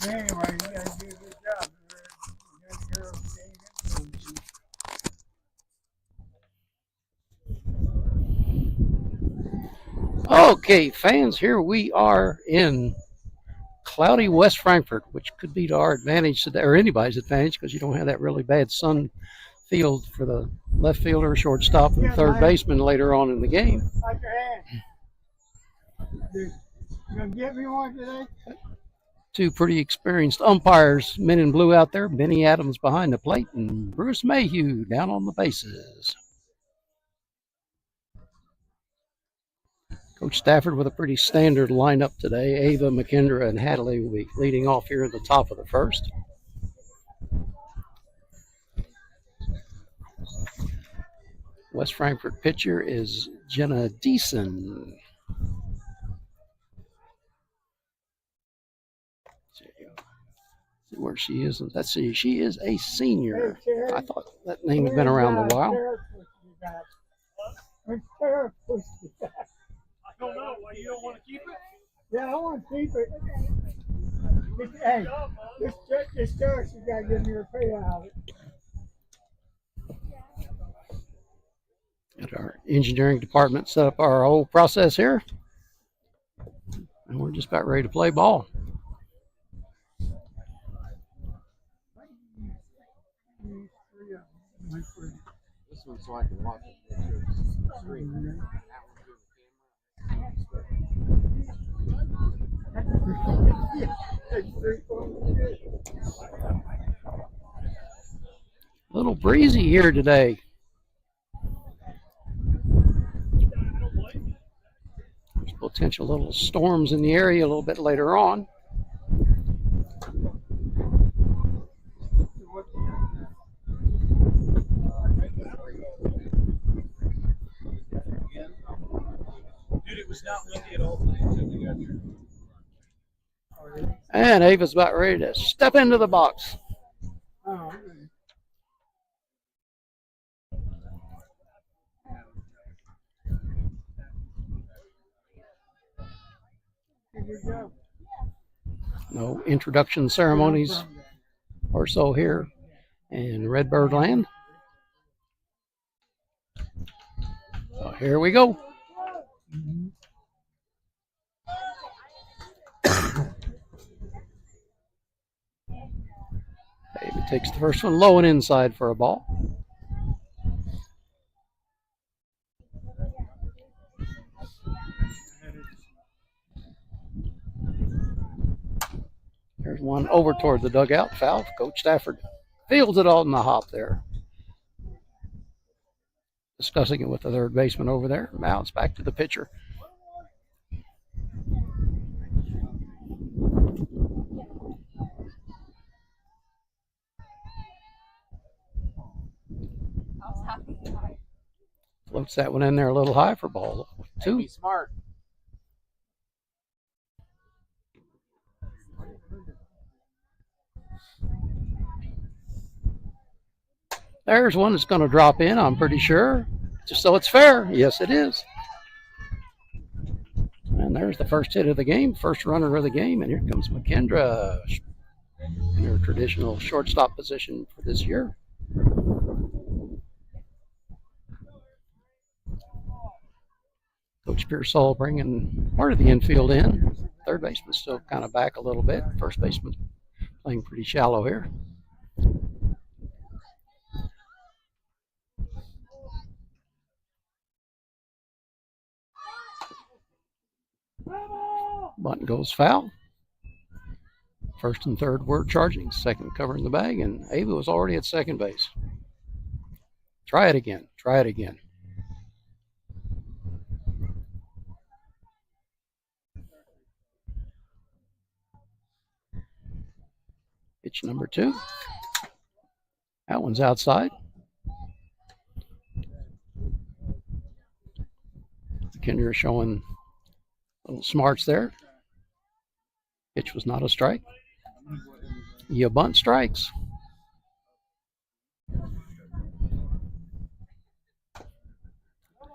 Anyway, you gotta do a good job. You got girls staying Okay, fans, here we are in cloudy West Frankfort, which could be to our advantage today, or anybody's advantage, because you don't have that really bad sun field for the left fielder, shortstop, and third baseman later on in the game. like your hand. You gonna get me one today? Two pretty experienced umpires, men in blue out there. Benny Adams behind the plate, and Bruce Mayhew down on the bases. Coach Stafford with a pretty standard lineup today. Ava, McKendra, and Hadley will be leading off here at the top of the first. West Frankfort pitcher is Jenna Deason. See where she is. Let's see. She is a senior. I thought that name had been around a while. I don't know. Why you don't want to keep it? Yeah, I want to keep it. Hey, this church, you got to give me a payout out of it. Got our engineering department set up our whole process here. And we're just about ready to play ball. This one's so I can watch it. Screen. A little breezy here today. There's potential little storms in the area a little bit later on. Dude, it was not windy at all today until we got here. And Ava's about ready to step into the box. Oh, No introduction ceremonies or so here in Redbird Land. So here we go. Baby takes the first one low and inside for a ball. There's one over toward the dugout. Foul. Coach Stafford fields it all in the hop there. Discussing it with the third baseman over there. Now it's back to the pitcher. Floats that one in there a little high for ball two. Be smart. There's one that's going to drop in, I'm pretty sure. Just so it's fair. Yes, it is. And there's the first hit of the game, first runner of the game. And here comes McKendra in her traditional shortstop position for this year. Coach Pearsall bringing part of the infield in. Third baseman still kind of back a little bit. First baseman playing pretty shallow here. Bunt goes foul. First and third were charging. Second covering the bag, and Ava was already at second base. Try it again. Try it again. Pitch number 2. That one's outside. McKendra showing little smarts there. Pitch was not a strike. You bunt strikes.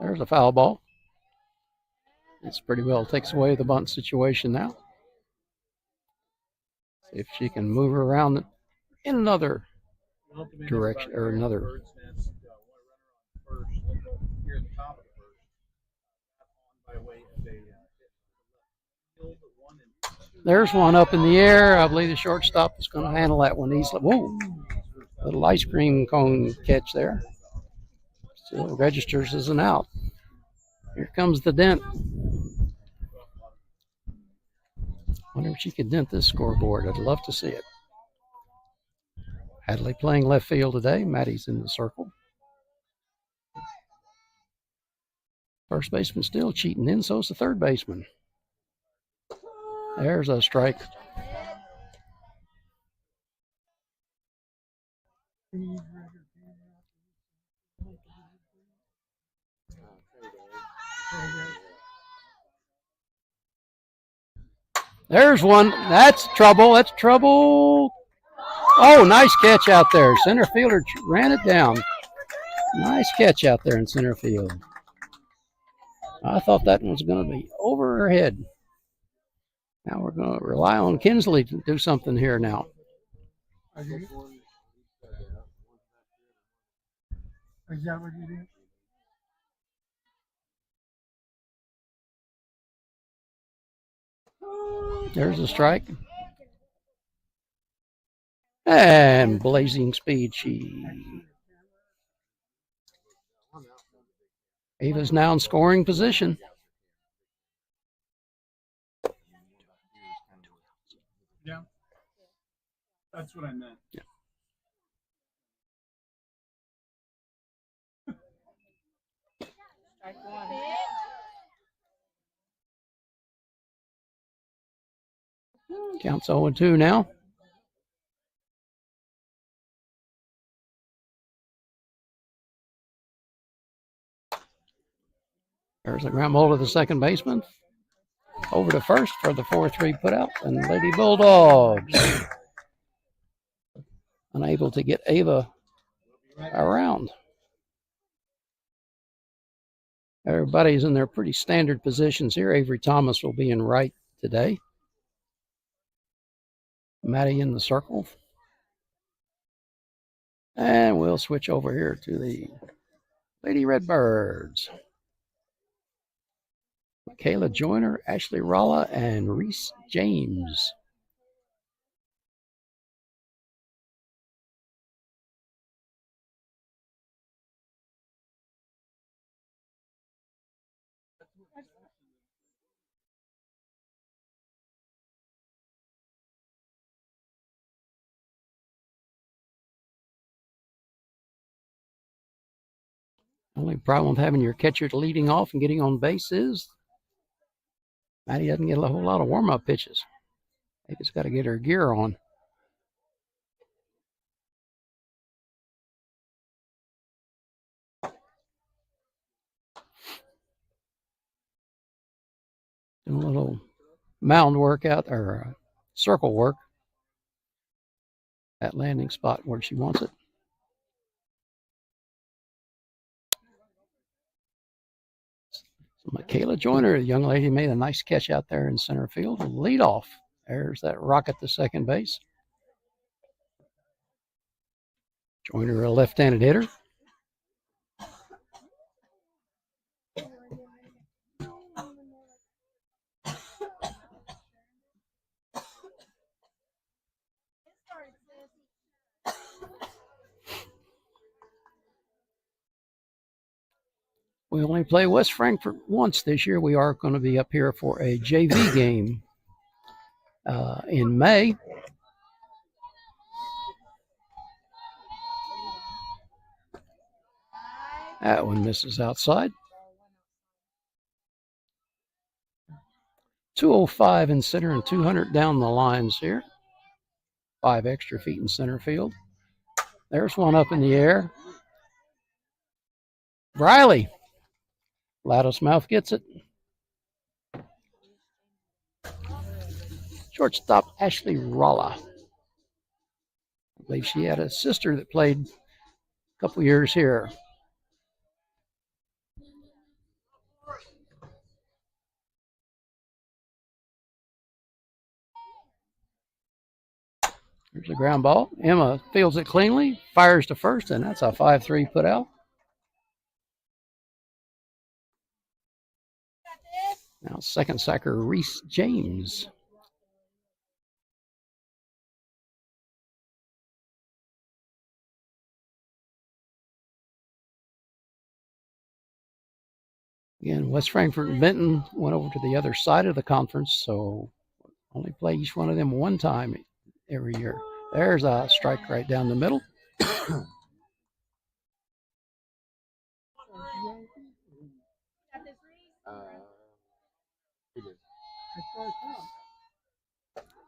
There's a foul ball. It's pretty well takes away the bunt situation now. See if she can move her around in another direction or another. There's one up in the air. I believe the shortstop is going to handle that one easily. Whoa, little ice cream cone catch there. Still registers as an out. Here comes the dent. Wonder if she could dent this scoreboard. I'd love to see it. Hadley playing left field today. Maddie's in the circle. First baseman still cheating in, so is the third baseman. There's a strike. There's one. That's trouble. That's trouble. Oh, nice catch out there. Center fielder ran it down. Nice catch out there in center field. I thought that one was going to be over her head. Now we're going to rely on Kinsley to do something here now. Is that what you did? There's a strike. And blazing speed. Ava's now in scoring position. Yeah. That's what I meant. Yeah. Counts 0-2 now. There's a ground ball to the second baseman. Over to first for the 4-3 putout, and Lady Bulldogs unable to get Ava around. Everybody's in their pretty standard positions here. Avery Thomas will be in right today. Maddie in the circle. And we'll switch over here to the Lady Redbirds. Michaela Joyner, Ashley Rolla, and Reese James. Only problem with having your catcher leading off and getting on base is Maddie doesn't get a whole lot of warm-up pitches. Ava's got to get her gear on. Doing a little mound work out, or circle work. That landing spot where she wants it. So Michaela Joyner, the young lady, made a nice catch out there in center field. Lead off. There's that rocket to second base. Joyner, a left-handed hitter. We only play West Frankfort once this year. We are going to be up here for a JV game in May. That one misses outside. 205 in center and 200 down the lines here. 5 extra feet in center field. There's one up in the air. Riley. Loudmouth gets it. Shortstop Ashley Rolla. I believe she had a sister that played a couple years here. There's a ground ball. Emma fields it cleanly, fires to first, and that's a 5-3 put out. Now second sacker, Reese James. Again, West Frankfort and Benton went over to the other side of the conference, so only play each one of them one time every year. There's a strike right down the middle.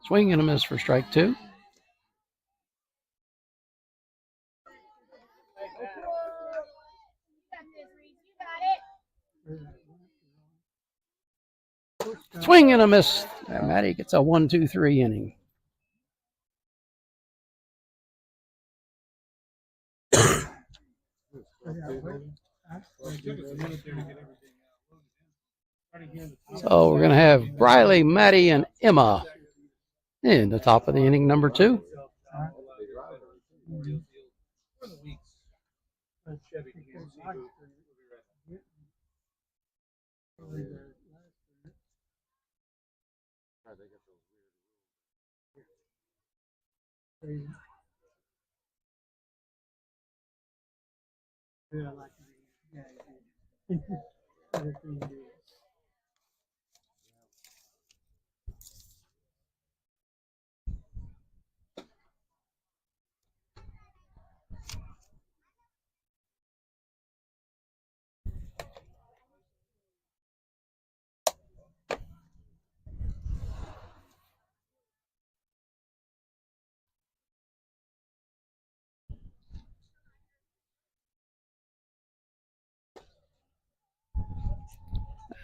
Swing and a miss for strike two. Swing and a miss. And Maddie gets a 1-2-3 inning. So we're going to have Briley, Maddie, and Emma in the top of the inning, number 2.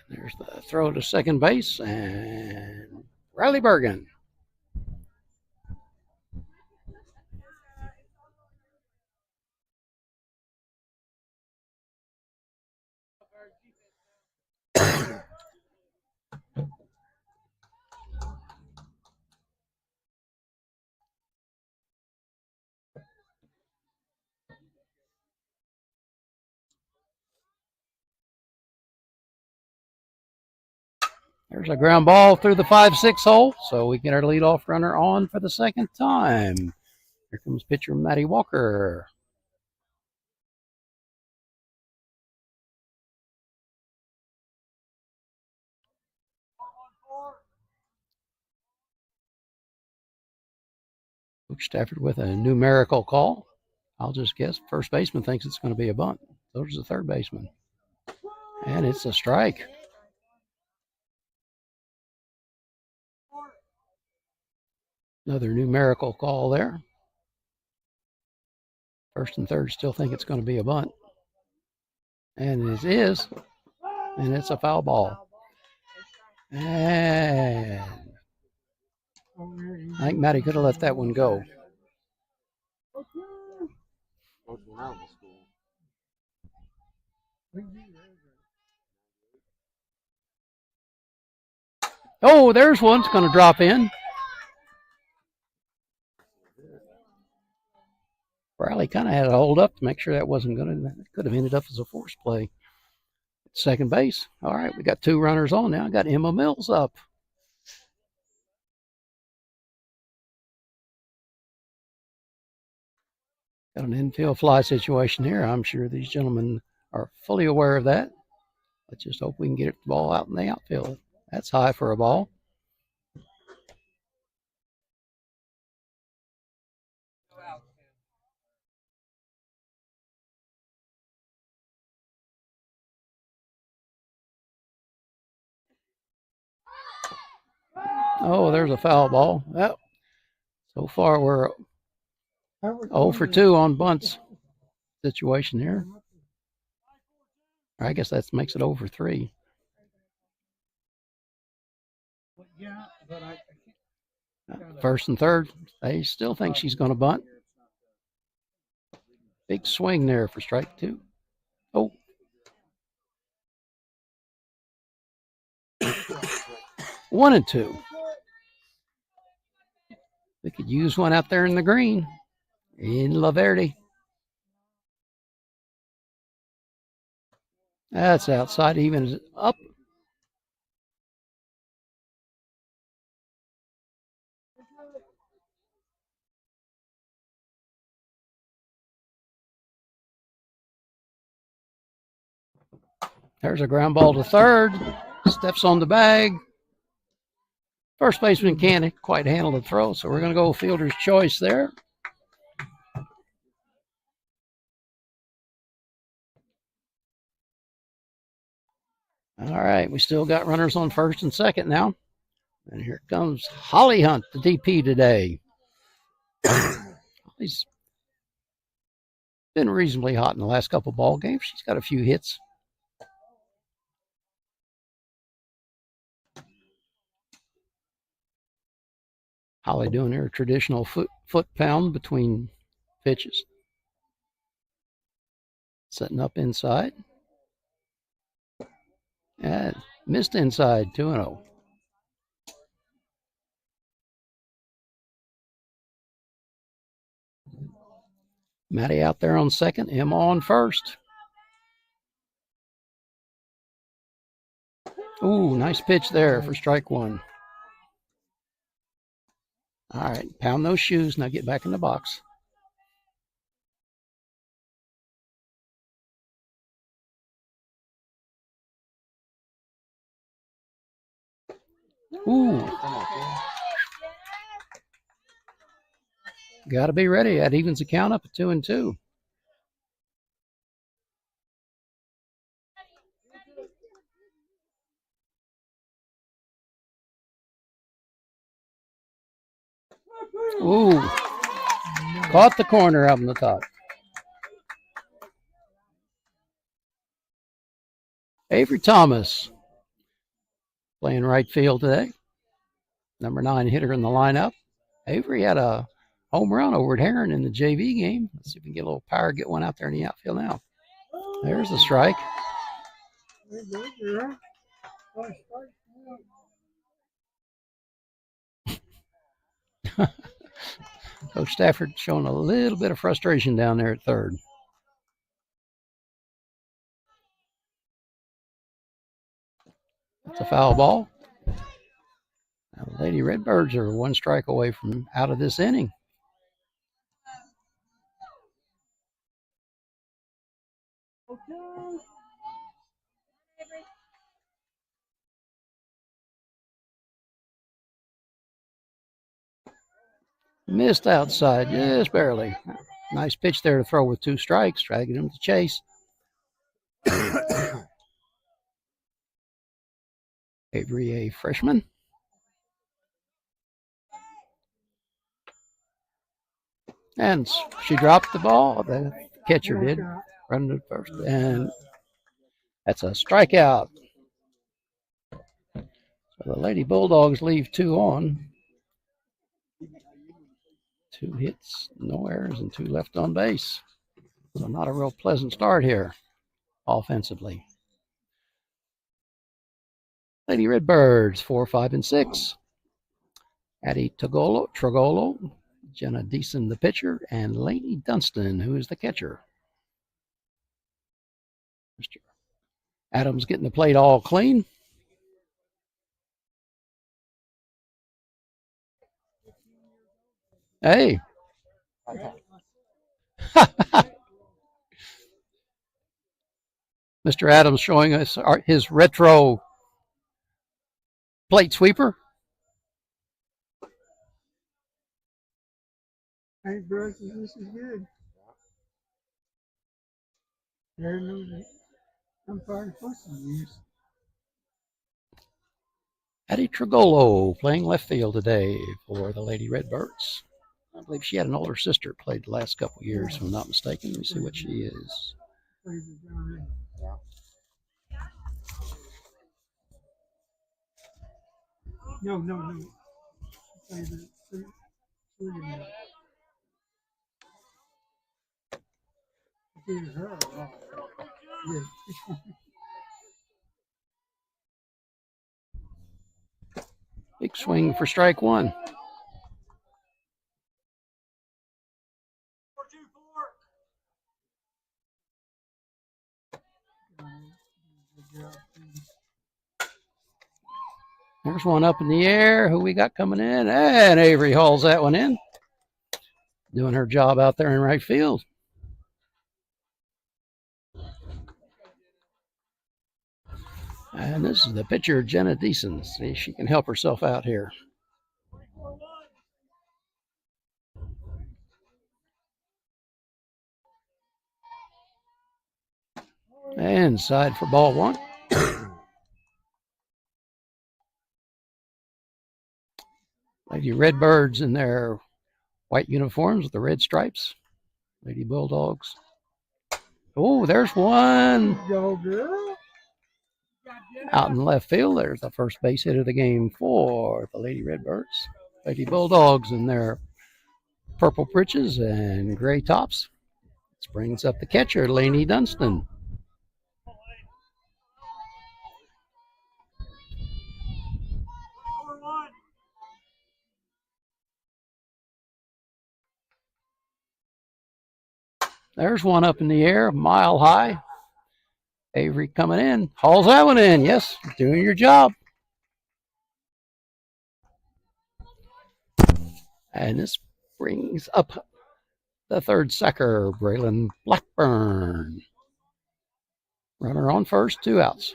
There's the throw to second base, and Riley Bergen. There's a ground ball through the 5-6 hole, so we get our leadoff runner on for the second time. Here comes pitcher Matty Walker. Coach Stafford with a numerical call. I'll just guess first baseman thinks it's going to be a bunt. So does the third baseman. And it's a strike. Another numerical call there. First and third still think it's going to be a bunt. And it is. And it's a foul ball. And I think Matty could have let that one go. Oh, there's one. It's going to drop in. Riley kind of had to hold up to make sure that wasn't going to. Could have ended up as a force play. Second base. All right, we got 2 runners on now. Got Emma Mills up. Got an infield fly situation here. I'm sure these gentlemen are fully aware of that. Let's just hope we can get the ball out in the outfield. That's high for a ball. Oh, there's a foul ball. Well, so far we're 0 for 2 on bunts situation here. I guess that makes it 0 for 3. First and third, they still think she's going to bunt. Big swing there for strike 2. Oh. 1-2. We could use one out there in the green in La Verde. That's outside, even up. There's a ground ball to third. Steps on the bag. First baseman can't quite handle the throw, so we're going to go fielder's choice there. All right, we still got runners on first and second now. And here comes Holly Hunt, the DP today. He's been reasonably hot in the last couple ball games. She's got a few hits. Holly doing her traditional foot pound between pitches. Setting up inside. And missed inside, 2-0. Maddie out there on second, Emma on first. Ooh, nice pitch there for strike one. All right, pound those shoes. Now get back in the box. Ooh. Got to be ready. That evens the count up at 2-2. Ooh. Caught the corner up on the top. Avery Thomas playing right field today. Number 9 hitter in the lineup. Avery had a home run over at Heron in the JV game. Let's see if we can get a little power, get one out there in the outfield now. There's the strike. Coach Stafford showing a little bit of frustration down there at third. That's a foul ball. Now the Lady Redbirds are one strike away from out of this inning. Missed outside, just barely. Nice pitch there to throw with 2 strikes, try to get him to chase. Avery, a freshman. And she dropped the ball. The catcher did. Running to first. And that's a strikeout. So the Lady Bulldogs leave 2 on. 2 hits, no errors, and 2 left on base. So not a real pleasant start here offensively. Lady Redbirds, 4, 5, and 6. Addie Trogolo, Jenna Deason, the pitcher, and Lainey Dunstan, who is the catcher. Mr. Adams getting the plate all clean. Hey. Mr. Adams showing us his retro plate sweeper. Hey, bro, this is good. I'm fine pushing these. Addie Trogolo playing left field today for the Lady Redbirds. I believe she had an older sister played the last couple of years, if I'm not mistaken. Let me see what she is. No. Big swing for strike one. There's one up in the air. Who we got coming in? And Avery hauls that one in. Doing her job out there in right field. And this is the pitcher, Jenna Deason. See if she can help herself out here. Inside for ball one. Lady Redbirds in their white uniforms with the red stripes. Lady Bulldogs. Oh, there's one. Go, girl. Out in left field, there's the first base hit of the game for the Lady Redbirds. Lady Bulldogs in their purple breeches and gray tops. This brings up the catcher, Lainey Dunstan. There's one up in the air, mile high. Avery coming in, hauls that one in. Yes, doing your job. And this brings up the third sucker, Braylon Blackburn. Runner on first, 2 outs.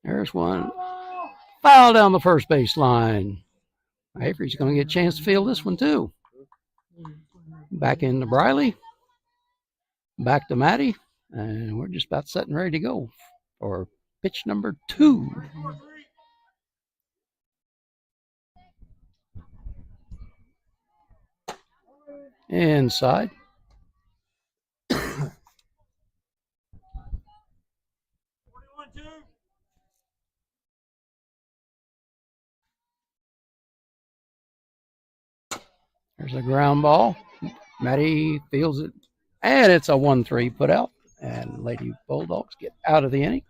There's one. Foul down the first base line. Avery's going to get a chance to field this one too. Back into Briley. Back to Maddie. And we're just about set and ready to go for pitch number 2. Inside. There's a ground ball. Maddie fields it. And it's a 1-3 put out. And Lady Bulldogs get out of the inning.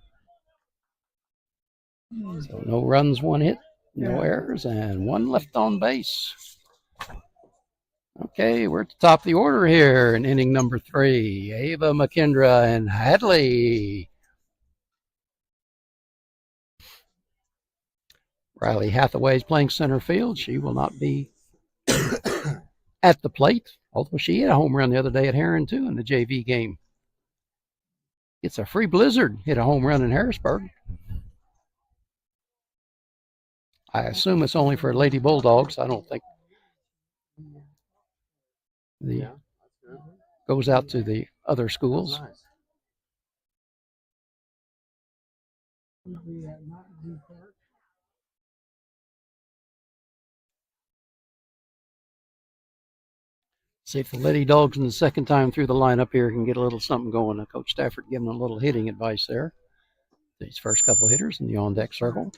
So no runs, 1 hit, no errors, and 1 left on base. Okay, we're at the top of the order here in inning number 3. Ava McKendra and Hadley. Riley Hathaway is playing center field. She will not be at the plate, although she hit a home run the other day at Heron, too, in the JV game. It's a free blizzard, hit a home run in Harrisburg. I assume it's only for Lady Bulldogs. I don't think the goes out to the other schools. See if the Lady Dogs in the second time through the lineup here can get a little something going. Coach Stafford giving a little hitting advice there. These first couple hitters in the on-deck circle.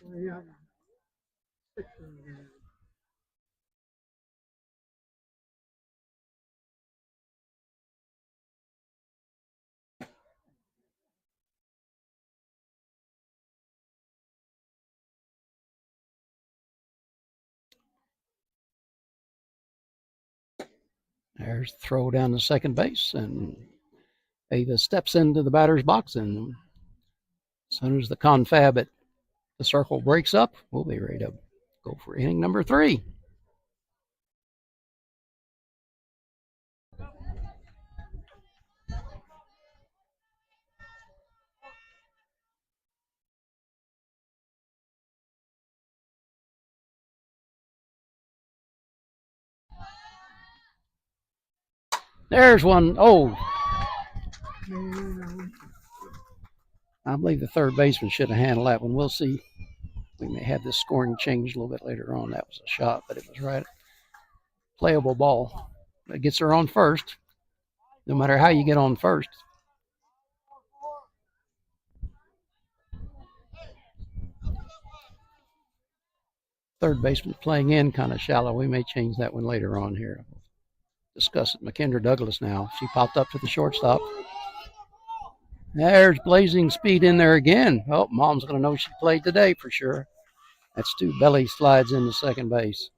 There's the throw down to second base, and Ava steps into the batter's box, and as soon as the confab at the circle breaks up, we'll be ready to go for inning number 3. There's one. Oh, I believe the third baseman should have handled that one. We'll see. We may have this scoring changed a little bit later on. That was a shot, but it was right. Playable ball. It gets her on first. No matter how you get on first. Third baseman playing in kind of shallow. We may change that one later on here. Discuss it. McKendra Douglas now. She popped up to the shortstop. There's blazing speed in there again. Oh, Mom's going to know she played today for sure. That's 2 belly slides into second base.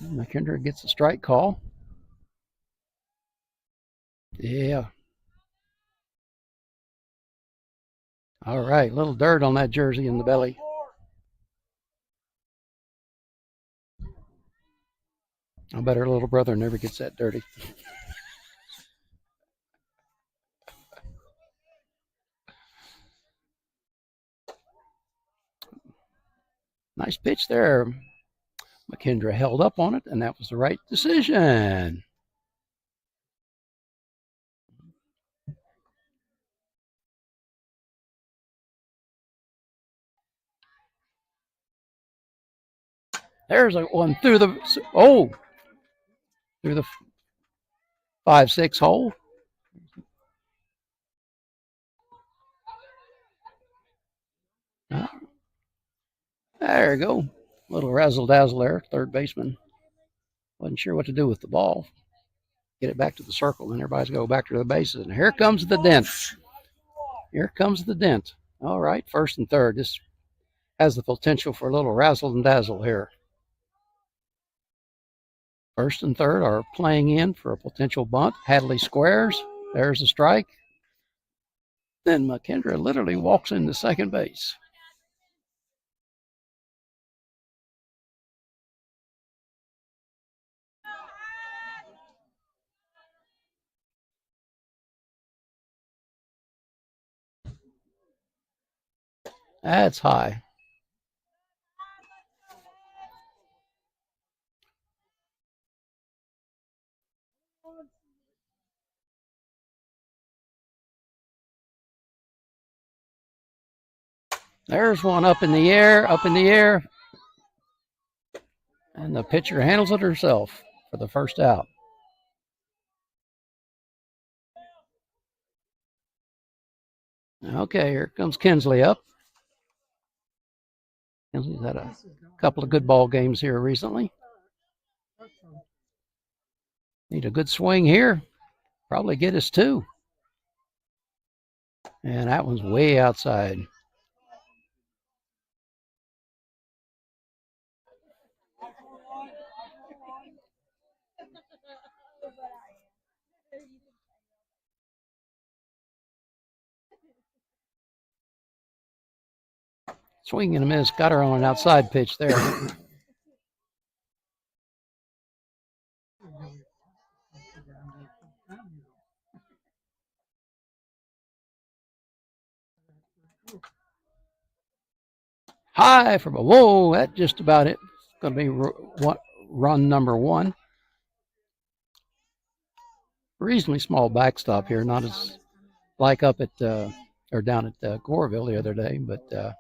McKendra gets a strike call. Yeah. All right, little dirt on that jersey in the belly. I bet her little brother never gets that dirty. Nice pitch there. McKendra held up on it, and that was the right decision. There's a one through the through the 5-6 hole. There you go. Little razzle dazzle there. Third baseman wasn't sure what to do with the ball. Get it back to the circle, and everybody's go back to the bases. And here comes the dent. Here comes the dent. All right, first and third. This has the potential for a little razzle and dazzle here. First and third are playing in for a potential bunt. Hadley squares. There's a strike. Then McKendra literally walks into second base. That's high. There's one up in the air. And the pitcher handles it herself for the first out. Okay, here comes Kinsley up. Kinsley's had a couple of good ball games here recently. Need a good swing here. Probably get us 2. And that one's way outside. Swing and a miss. Got her on an outside pitch there. High from a whoa. That's just about it. It's going to be run number 1. Reasonably small backstop here. Not as like up at or down at Goreville the other day, but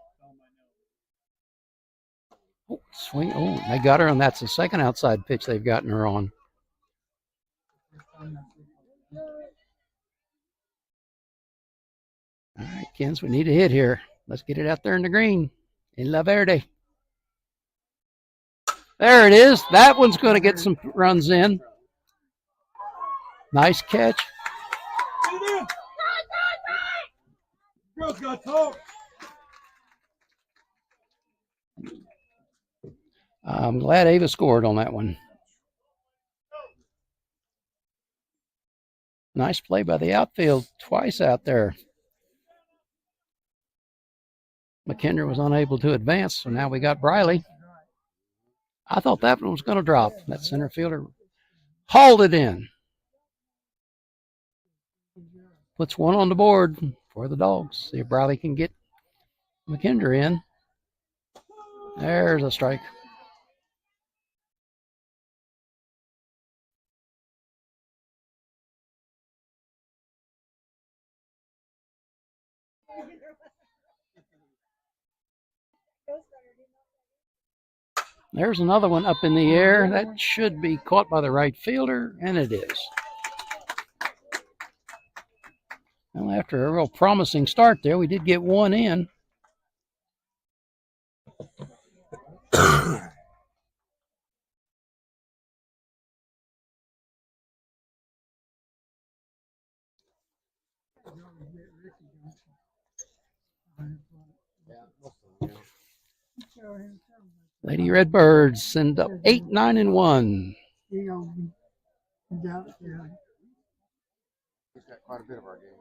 swing. Oh, they got her, and that's the second outside pitch they've gotten her on. All right, Kens, we need a hit here. Let's get it out there in the green. In La Verde. There it is. That one's going to get some runs in. Nice catch. I'm glad Ava scored on that one. Nice play by the outfield. Twice out there. McKendra was unable to advance, so now we got Briley. I thought that one was going to drop. That center fielder hauled it in. Puts one on the board for the Dogs. See if Briley can get McKendra in. There's a strike. There's another one up in the air. That should be caught by the right fielder, and it is. Well, after a real promising start there, we did get one in. Lady Redbirds send up 8, 9, and 1. He's got quite a bit of our games.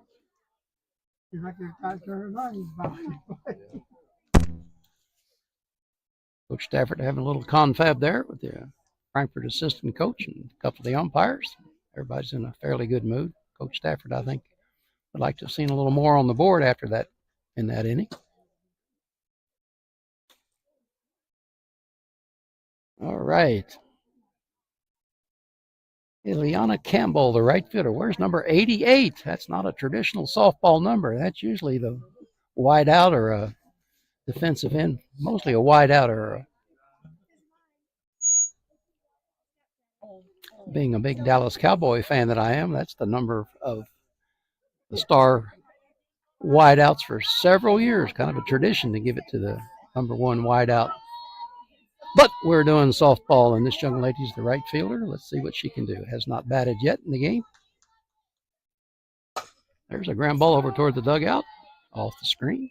Coach Stafford having a little confab there with the Frankfort assistant coach and a couple of the umpires. Everybody's in a fairly good mood. Coach Stafford, I think, would like to have seen a little more on the board after that in that inning. All right. Ileana Campbell, the right fielder. Where's number 88? That's not a traditional softball number. That's usually the wide out or a defensive end. Mostly a wide out or being a big Dallas Cowboy fan that I am, that's the number of the star wideouts for several years. Kind of a tradition to give it to the number one wideout. But we're doing softball, and this young lady's the right fielder. Let's see what she can do. Has not batted yet in the game. There's a ground ball over toward the dugout, off the screen.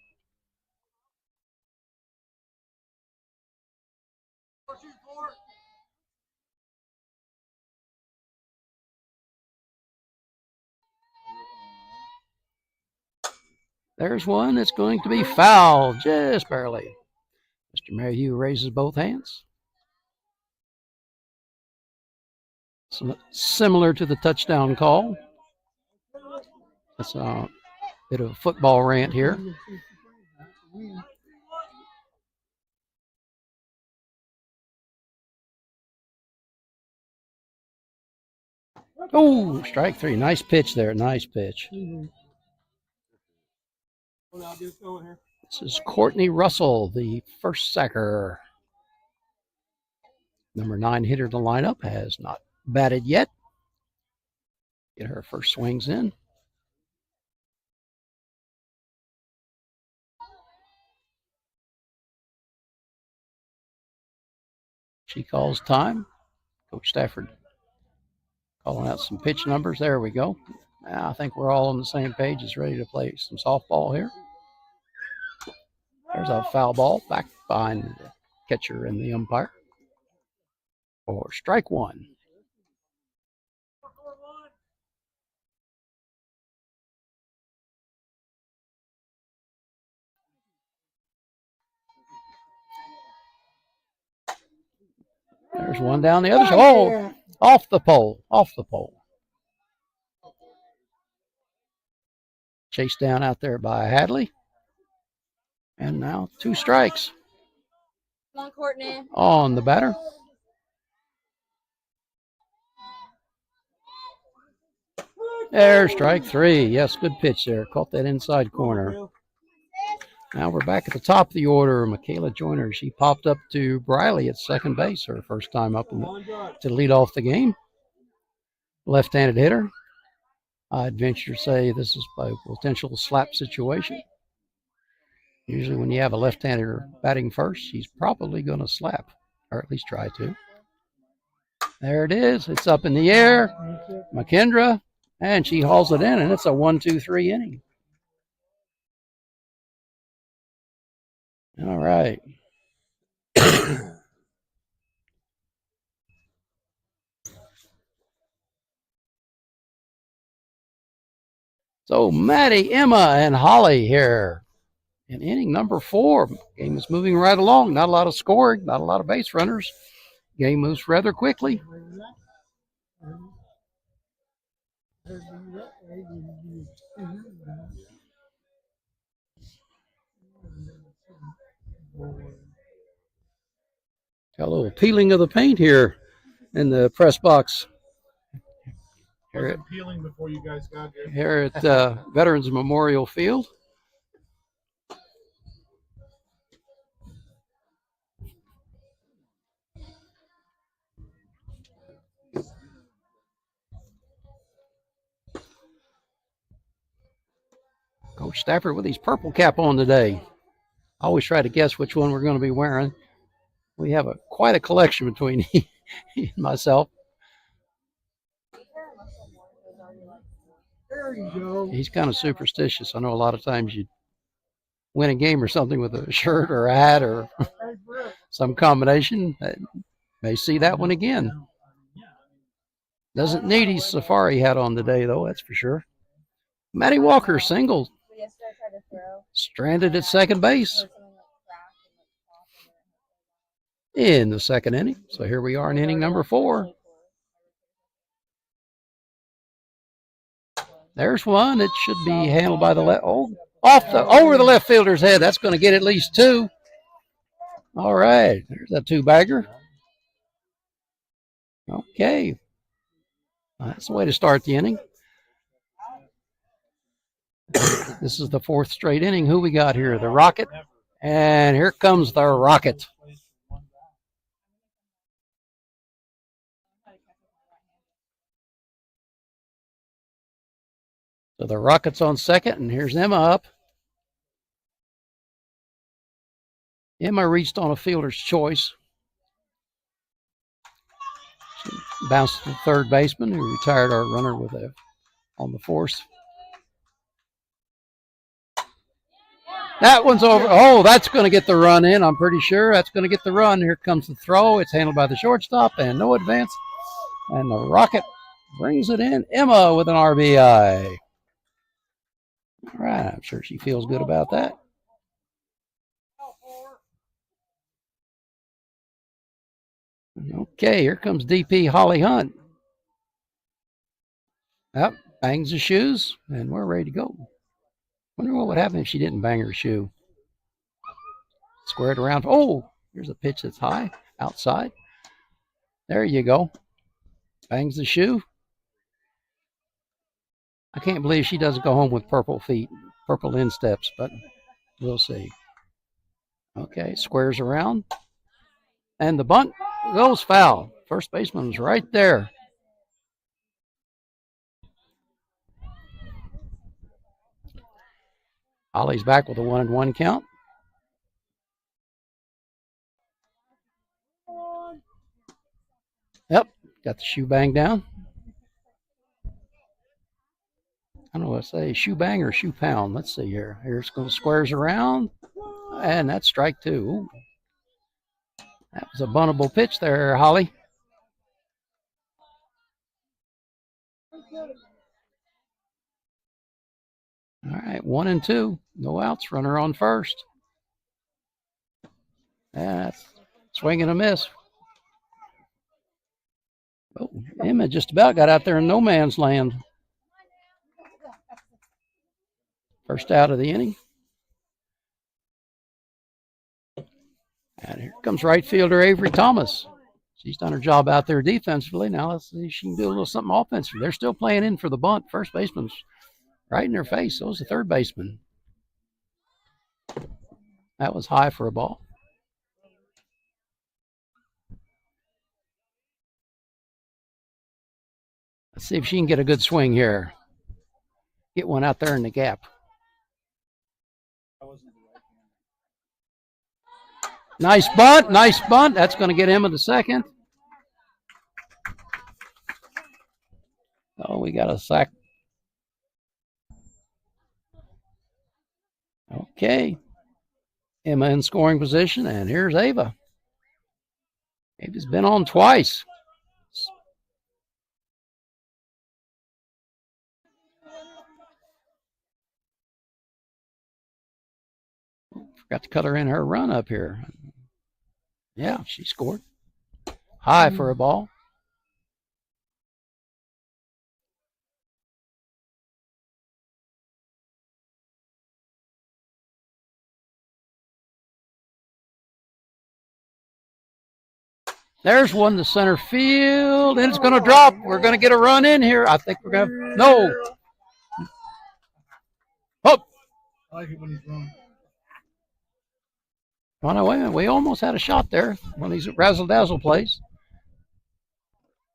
There's one that's going to be foul, just barely. Mr. Mayhew raises both hands. Similar to the touchdown call. That's a bit of a football rant here. Oh, strike three. Nice pitch there. Nice pitch. This is Courtney Russell, the first sacker. Number 9 hitter in the lineup, has not batted yet. Get her first swings in. She calls time. Coach Stafford calling out some pitch numbers. There we go. Now I think we're all on the same page. It's ready to play some softball here. There's a foul ball back behind the catcher and the umpire for strike one. There's one down the other side. Oh, off the pole. Off the pole. Chased down out there by Hadley. And now 2 strikes. Come on, Courtney. On the batter. There's strike 3. Yes, good pitch there. Caught that inside corner. Now we're back at the top of the order. Michaela Joyner, she popped up to Briley at second base, her first time up to lead off the game. Left-handed hitter. I'd venture to say this is a potential slap situation. Usually when you have a left-hander batting first, he's probably going to slap, or at least try to. There it is. It's up in the air. McKendra, and she hauls it in, and it's a 1-2-3 inning. All right. So Maddie, Emma, and Holly here in inning number 4. Game is moving right along. Not a lot of scoring, not a lot of base runners. Game moves rather quickly. Got a little peeling of the paint here in the press box. Peeling before you guys got here. Here at Veterans Memorial Field. Coach Stafford with his purple cap on today. I always try to guess which one we're going to be wearing. We have quite a collection between he and myself. There you go. He's kind of superstitious. I know a lot of times you win a game or something with a shirt or a hat or some combination. May see that one again. Doesn't need his safari hat on today, though, that's for sure. Matty Walker, single. Stranded at second base in the second inning. So here we are in inning number 4. There's one. It should be handled by the left. Oh, over the left fielder's head. That's going to get at least 2. All right. There's a 2-bagger. Okay. That's the way to start the inning. This is the 4th straight inning. Who we got here? The Rocket. And here comes the Rocket. So the Rocket's on second, and here's Emma up. Emma reached on a fielder's choice. She bounced to the third baseman, who retired our runner with on the force. That one's over. Oh, that's going to get the run in. I'm pretty sure that's going to get the run. Here comes the throw. It's handled by the shortstop, and no advance. And the Rocket brings it in. Emma with an RBI. All right, I'm sure she feels good about that. Okay, here comes DP Holly Hunt. Up, bangs the shoes, and we're ready to go. Wonder what would happen if she didn't bang her shoe. Square it around. Oh, here's a pitch that's high, outside. There you go. Bangs the shoe. I can't believe she doesn't go home with purple feet, purple insteps, but we'll see. Okay, squares around. And the bunt goes foul. First baseman's right there. Holly's back with a 1-1 count. Yep, got the shoe bang down. I don't know what to say, shoe bang or shoe pound. Let's see here. Here's going to squares around, and that's strike 2. Ooh. That was a buntable pitch there, Holly. All right, 1-2. No outs. Runner on first. That's swing and a miss. Oh, Emma just about got out there in no man's land. First out of the inning. And here comes right fielder Avery Thomas. She's done her job out there defensively. Now let's see if she can do a little something offensively. They're still playing in for the bunt. First baseman's right in their face. So was the third baseman. That was high for a ball. Let's see if she can get a good swing here. Get one out there in the gap. Nice bunt, nice bunt. That's going to get him in the second. Oh, we got a sack. Okay. Emma in scoring position, and here's Ava. Ava's been on twice. Forgot to cut her in her run up here. Yeah, she scored. High for a ball. There's one to center field, and it's going to drop. We're going to get a run in here. I think we're going to. No. Oh. I like it when he's wrong. Oh, no, wait a minute. We almost had a shot there. One of these razzle-dazzle plays.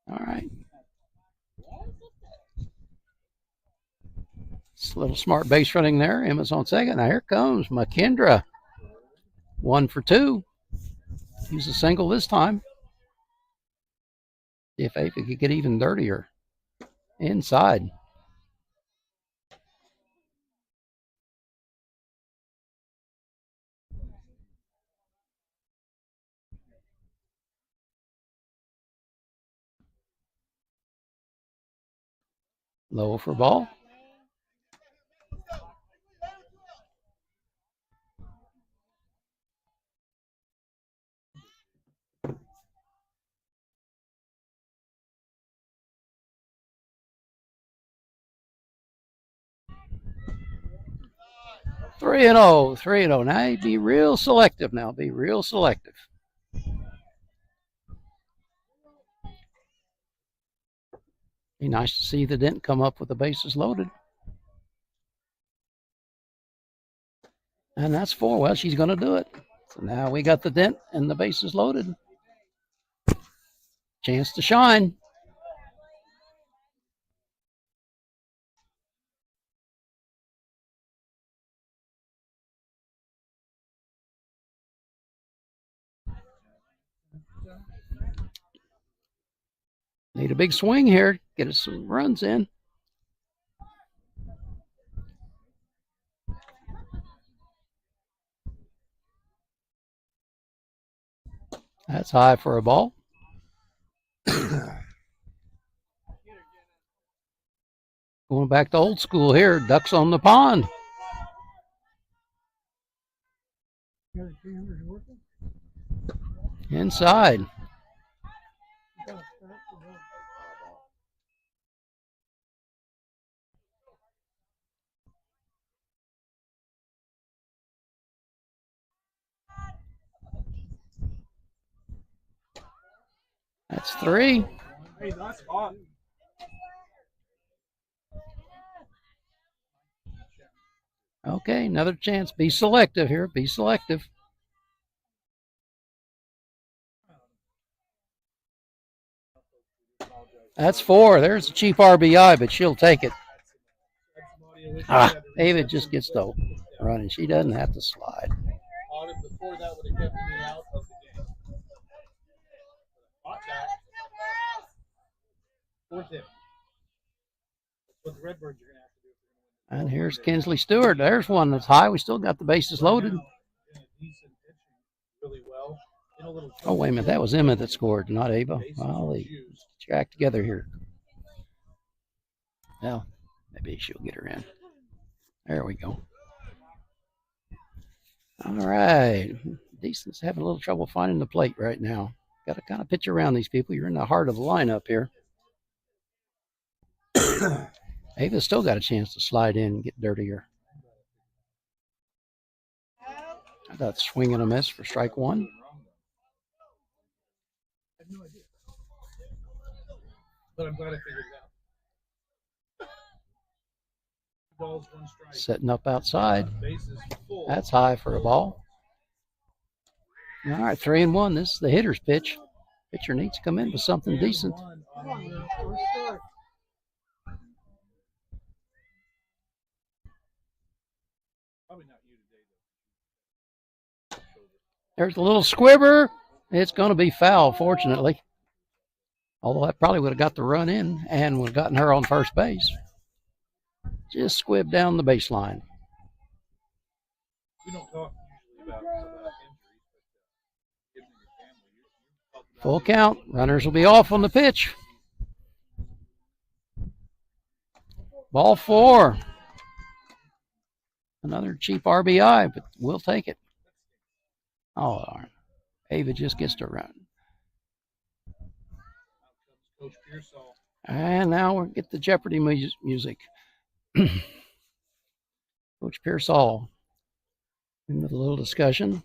All right. It's a little smart base running there. Emma's on second. Now here comes McKendra. 1 for 2. He's a single this time. See if Ava could get even dirtier. Inside. Low for ball. Three and 0, 3 and 0. Now you be real selective. Now be real selective. Be nice to see the dent come up with the bases loaded. And that's 4. Well, she's going to do it. So now we got the dent and the bases loaded. Chance to shine. Need a big swing here. Get us some runs in. That's high for a ball. Going back to old school here. Ducks on the pond. Inside. That's 3. Hey, nice spot. Okay, another chance. Be selective here. Be selective. That's 4. There's a cheap RBI, but she'll take it. Ava just gets to run, and she doesn't have to slide. Before that would have kept me out of the game. Fourth inning. That's what the Redbirds are going to have to do. And here's Kinsley Stewart. There's one that's high. We still got the bases loaded. Oh, wait a minute. That was Emma that scored, not Ava. Well, they jack together here. Well, maybe she'll get her in. There we go. All right. Decent's having a little trouble finding the plate right now. Got to kind of pitch around these people. You're in the heart of the lineup here. Ava's still got a chance to slide in and get dirtier. I thought swing and a miss for strike 1. I have no idea. But I'm glad I figured it out. Balls, 1 strike. Setting up outside. That's high for a ball. All right, 3 and 1. This is the hitter's pitch. Pitcher needs to come in with something decent. There's a little squibber. It's going to be foul, fortunately. Although that probably would have got the run in and would have gotten her on first base. Just squibbed down the baseline. We don't talk usually about injuries. Full count. Runners will be off on the pitch. Ball 4. Another cheap RBI, but we'll take it. Oh, Ava just gets to run. And now we'll get the Jeopardy music. Coach Pearsall in with a little discussion.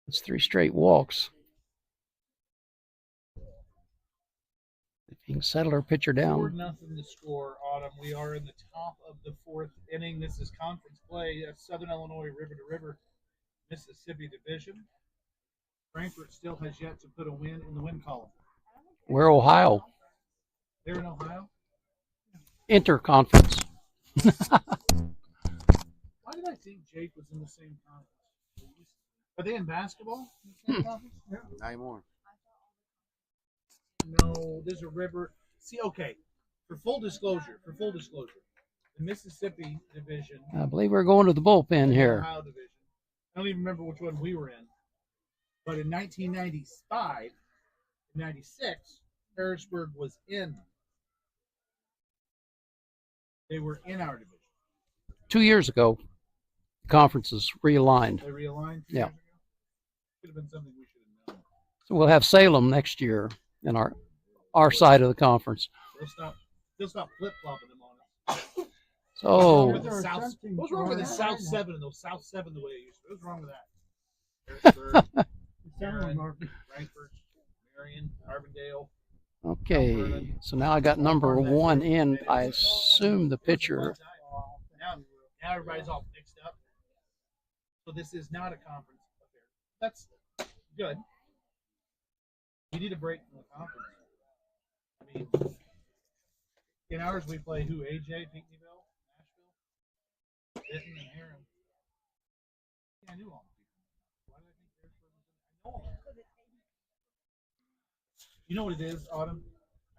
It's 3 straight walks. If you can settle her pitcher down. 4-0 to score, Autumn. We are in the top of the 4th inning. This is conference play at Southern Illinois River to River, Mississippi Division. Frankfort still has yet to put a win in the win column. We're Ohio. They're in Ohio? Interconference. Why did I think Jake was in the same conference? Are they in basketball? In the same conference? Yeah. Not anymore. No, there's a river. See, okay. For full disclosure, the Mississippi division. I believe we're going to the bullpen here. Ohio division. I don't even remember which one we were in. But in 1995, 96, Harrisburg was in They were in our division. 2 years ago, the conferences realigned. They realigned. Yeah. Years ago? Could have been something we should have known. So we'll have Salem next year in our side of the conference. They'll stop flip flopping them on us. So What's wrong with the South 7 and those South 7 the way it used to? What's wrong with that? Harrisburg, Frankfort, Marion, Carbondale. okay, so now I got number 1 in. I assume the pitcher. Now everybody's all mixed up. So this is not a conference affair. That's good. We need a break from the conference. I mean, in ours we play who? AJ, Pinckneyville, Nashville, Benton, and Heron. Yeah, I knew all the people. Why did I think Harrisburg was in? I know all of them. You know what it is, Autumn?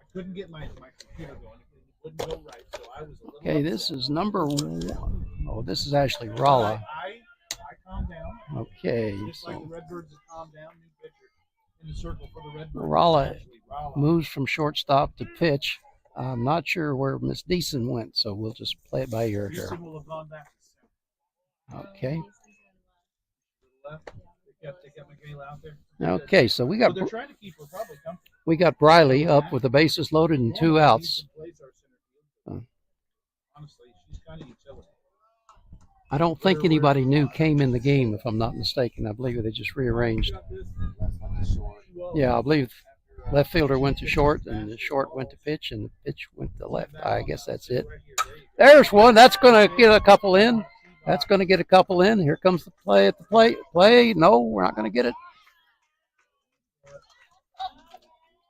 I couldn't get my computer going. It wouldn't go right, so I was a little Okay, upset. this is number 1. Oh, this is actually Rolla. I calmed down. Okay, Just like the so Redbirds have calmed down, new pitcher in the circle for the Redbirds. Rolla Rolla. moves from shortstop to pitch. I'm not sure where Miss Deason went, so we'll just play it by ear here. Houston will have gone back to center. Okay. To the left. They kept Michaela out there. Okay, so we got Well, they're trying to keep her probably comfortable. we got Briley up with the bases loaded and 2 outs. Honestly, she's kind of utility. I don't think anybody new came in the game, if I'm not mistaken. I believe they just rearranged. Yeah, I believe left fielder went to short, and the short went to pitch, and the pitch went to left. I guess that's it. There's one. That's going to get a couple in. That's going to get a couple in. Here comes the play at the plate. Play. No, we're not going to get it.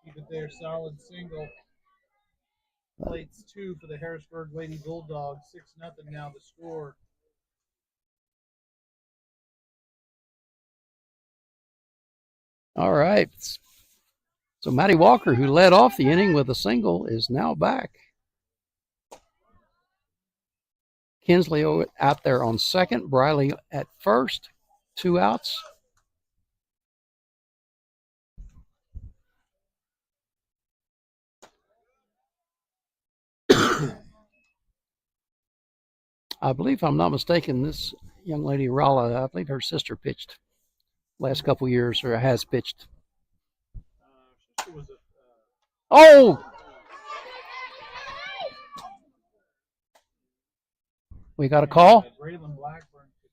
Keep it there, solid single. Plates 2 for the Harrisburg Lady Bulldogs. 6-0 now the score. All right. So Maddie Walker, who led off the inning with a single, is now back. Kinsley out there on second. Briley at first. 2 outs. I believe, if I'm not mistaken, this young lady, Rolla, I believe her sister pitched last couple years, or has pitched. Oh! We got a call? Braylon Blackburn could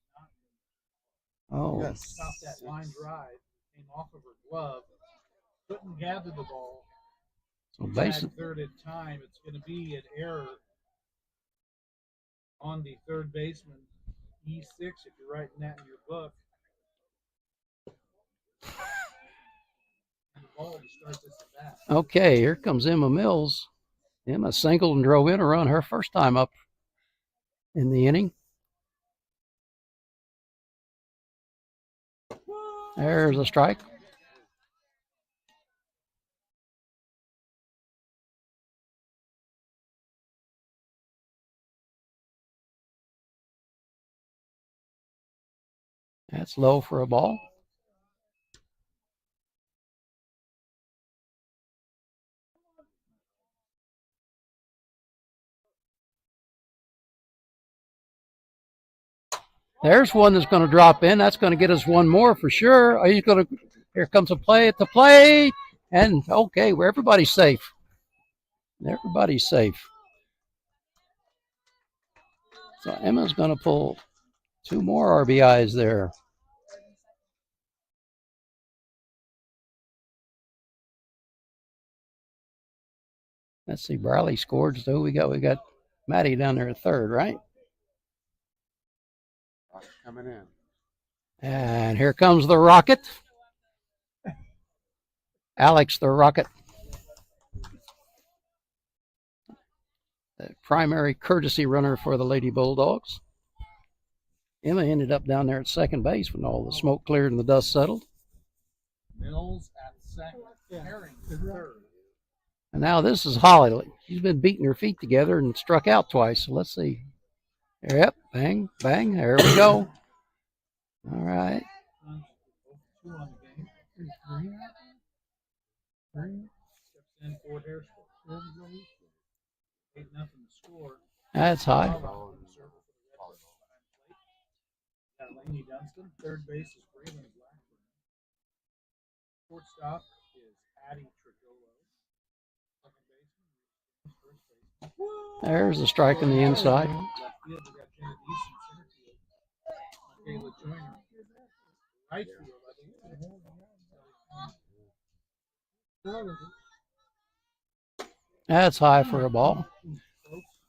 not Oh. stop that line drive. Came off of her glove. Couldn't gather the ball. So basically, Third at time. It's going to be an error on the third baseman. E6, if you're writing that in your book. And the ball to start this at bat. okay, here comes Emma Mills. Emma singled and drove in a run her first time up in the inning. There's a strike. That's low for a ball. There's one that's going to drop in. That's going to get us one more for sure. Are you going to? Here comes a play at the plate, and okay, where everybody's safe. Everybody's safe. So Emma's going to pull 2 more RBIs there. Let's see, Briley scored. So we got Maddie down there at third, right? Coming in. And here comes the Rocket. Alex the Rocket. The primary courtesy runner for the Lady Bulldogs. Emma ended up down there at second base when all the smoke cleared and the dust settled. Mills at second. Herring at third. And now this is Holly. She's been beating her feet together and struck out twice. So let's see. Yep, bang, bang. There we go. All right. 2 on the game. 3. Steps in for Harrisburg. 8-0 the score. That's high. Volleyball and volleyball. Laney Dunstan. Third base is Braylon Blackburn. Shortstop is Addie Trigolo. Second baseman, first baseman. There's a strike in the inside. Left field, we got Jenna Easton. Center field, Michaela Joyner. Right field, I think. That's high for a ball.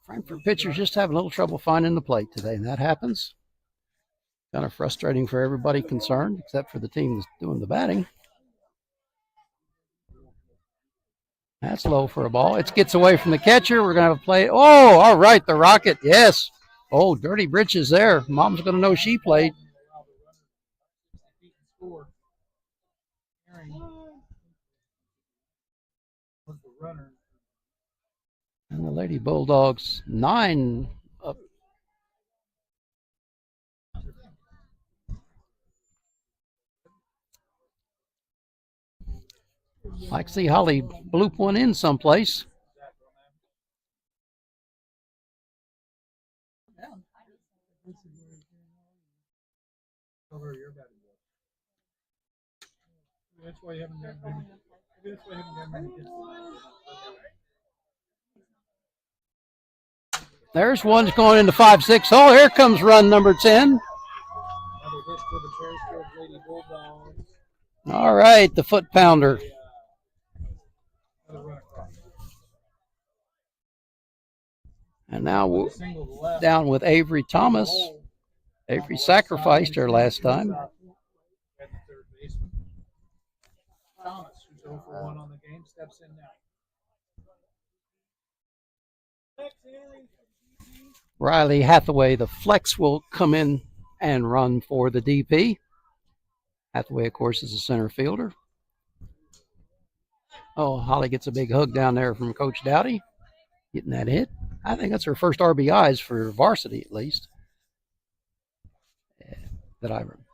Frankfort pitchers just having a little trouble finding the plate today, and that happens. Kind of frustrating for everybody concerned, except for the team that's doing the batting. That's low for a ball. It gets away from the catcher. We're going to have a play. Oh, all right, the Rocket, yes. Oh, dirty britches there. Mom's going to know she played. And the Lady Bulldogs, 9 up. Like to see Holly bloop one in someplace. That's why you haven't done many. That's why you haven't done many. There's one going into 5-6. Oh, here comes run number 10. All right, the foot pounder. And now we're down with Avery Thomas. Avery sacrificed her last time. Thomas, who's 0 for 1 on the game, steps in now. Riley Hathaway, the flex, will come in and run for the DP. Hathaway, of course, is a center fielder. Oh, Holly gets a big hug down there from Coach Dowdy, getting that hit. I think that's her first RBIs for varsity, at least. That I remember.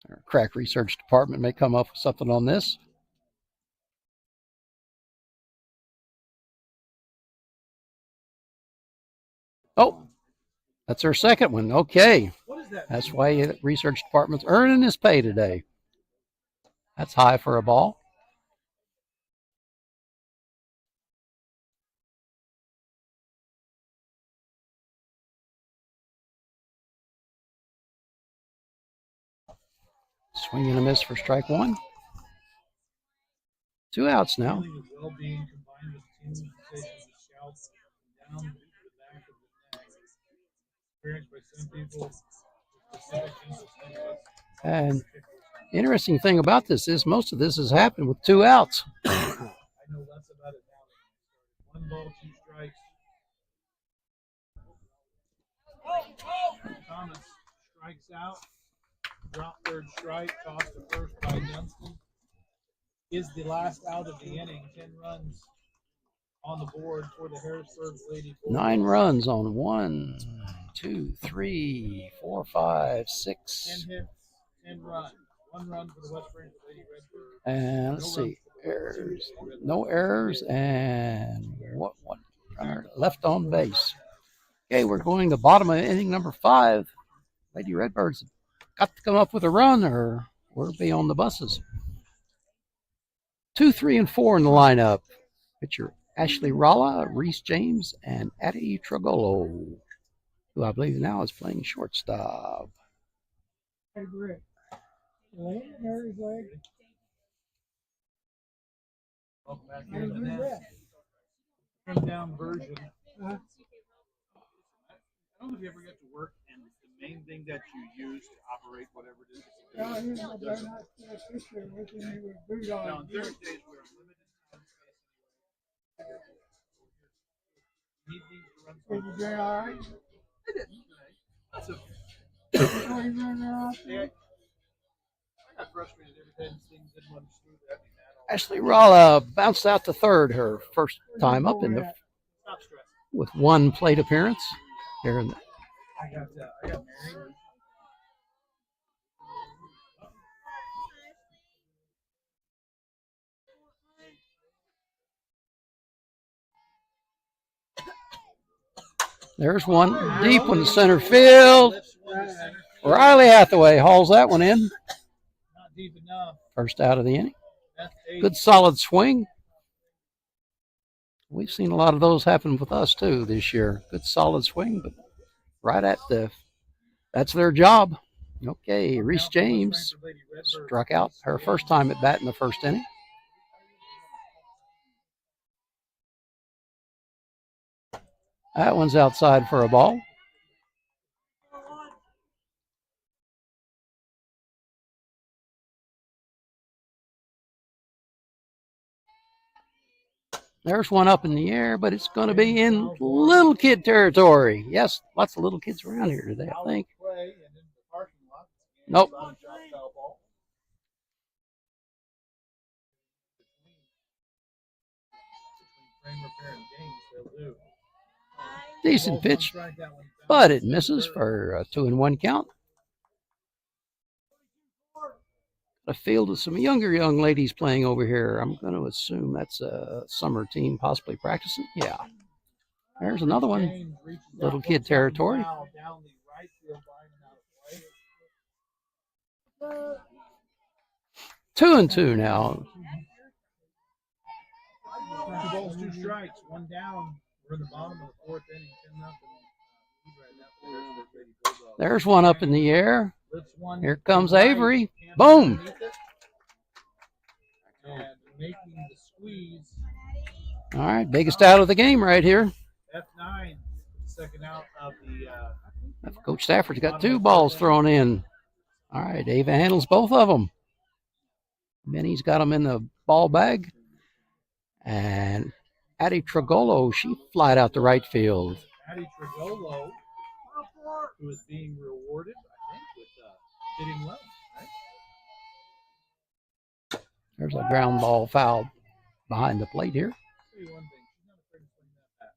Our crack research department may come up with something on this. Oh, that's our second one. Okay. That's why the research department's earning his pay today. That's high for a ball. Swing and a miss for strike one. 2 outs now. And interesting thing about this is most of this has happened with 2 outs. I know less about it now. 1 ball, 2 strikes. Thomas strikes out. Drop third strike. Toss to first by Dunstan. Is the last out of the inning. 10 runs on the board for the Harrisburg Lady Bulldogs. 9 runs on 1, 2, 3, 4, 5, 6. 10 hits, 10 runs. 1 run for the West Frankfort Lady Redbirds. And let's see, errors, no errors, and one runner left on base. Okay, we're going to bottom of inning number 5. Lady Redbirds got to come up with a run, or we'll be on the buses. 2, 3, and 4 in the lineup. Pitcher Ashley Ralla, Reese James, and Addie Trigolo, who I believe now is playing shortstop. Hey, Britt. Mary's leg. Welcome back here to the net. Trimmed down version. I don't know if you ever get to work and the main thing that you use to operate whatever it is. Yeah, you know, they're not officially with me with Bulldogs. Now, on Thursdays, we're limited time space. Need things to run. Did you doing all right? I did today. That's a. Oh, you running out? Yeah. I got frustrated every time things didn't run smooth. That'd be mad. Ashley Ralla bounced out to third her first time up in the Stop stressing. with 1 plate appearance. Here in the, I got married. There's one deep one to center field. Lifts one to center field. Riley Hathaway hauls that one in. Not deep enough. First out of the inning. That's 8. Good solid swing. We've seen a lot of those happen with us too this year. Good solid swing, but right at that's their job. Okay, Reese James struck out her first time at bat in the first inning. That one's outside for a ball. There's one up in the air, but it's going to be in little kid territory. Yes, lots of little kids around here today, I think. Nope. Decent pitch, but it misses for a 2-1 count. A field of some younger young ladies playing over here. I'm going to assume that's a summer team possibly practicing. Yeah. There's another one. Little kid territory. 2-2 now. 2 balls, 2 strikes, 1 down. We're in the bottom of the 4th inning, 10-0. There's one up in the air. Here comes Avery. Boom. And making the squeeze. All right, biggest out of the game right here. F9, second out of the. Coach Stafford's got 2 balls thrown in. All right, Ava handles both of them. Benny's got them in the ball bag. And Addie Trigolo, she flied out to right field. Addie Trigolo, who is being rewarded, I think, with hitting well. Right? There's a ground ball foul behind the plate here. I'll tell you one thing, she's not afraid to swing that bat.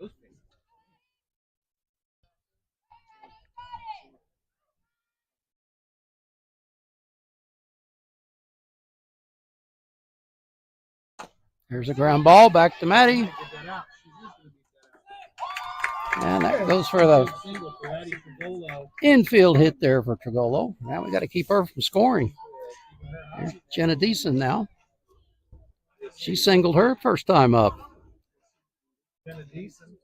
Those things. There's a ground ball back to Maddie. And that goes for the infield hit there for Trigolo. Now we got to keep her from scoring. There's Jenna Deason now. She singled her first time up. Jenna Deason.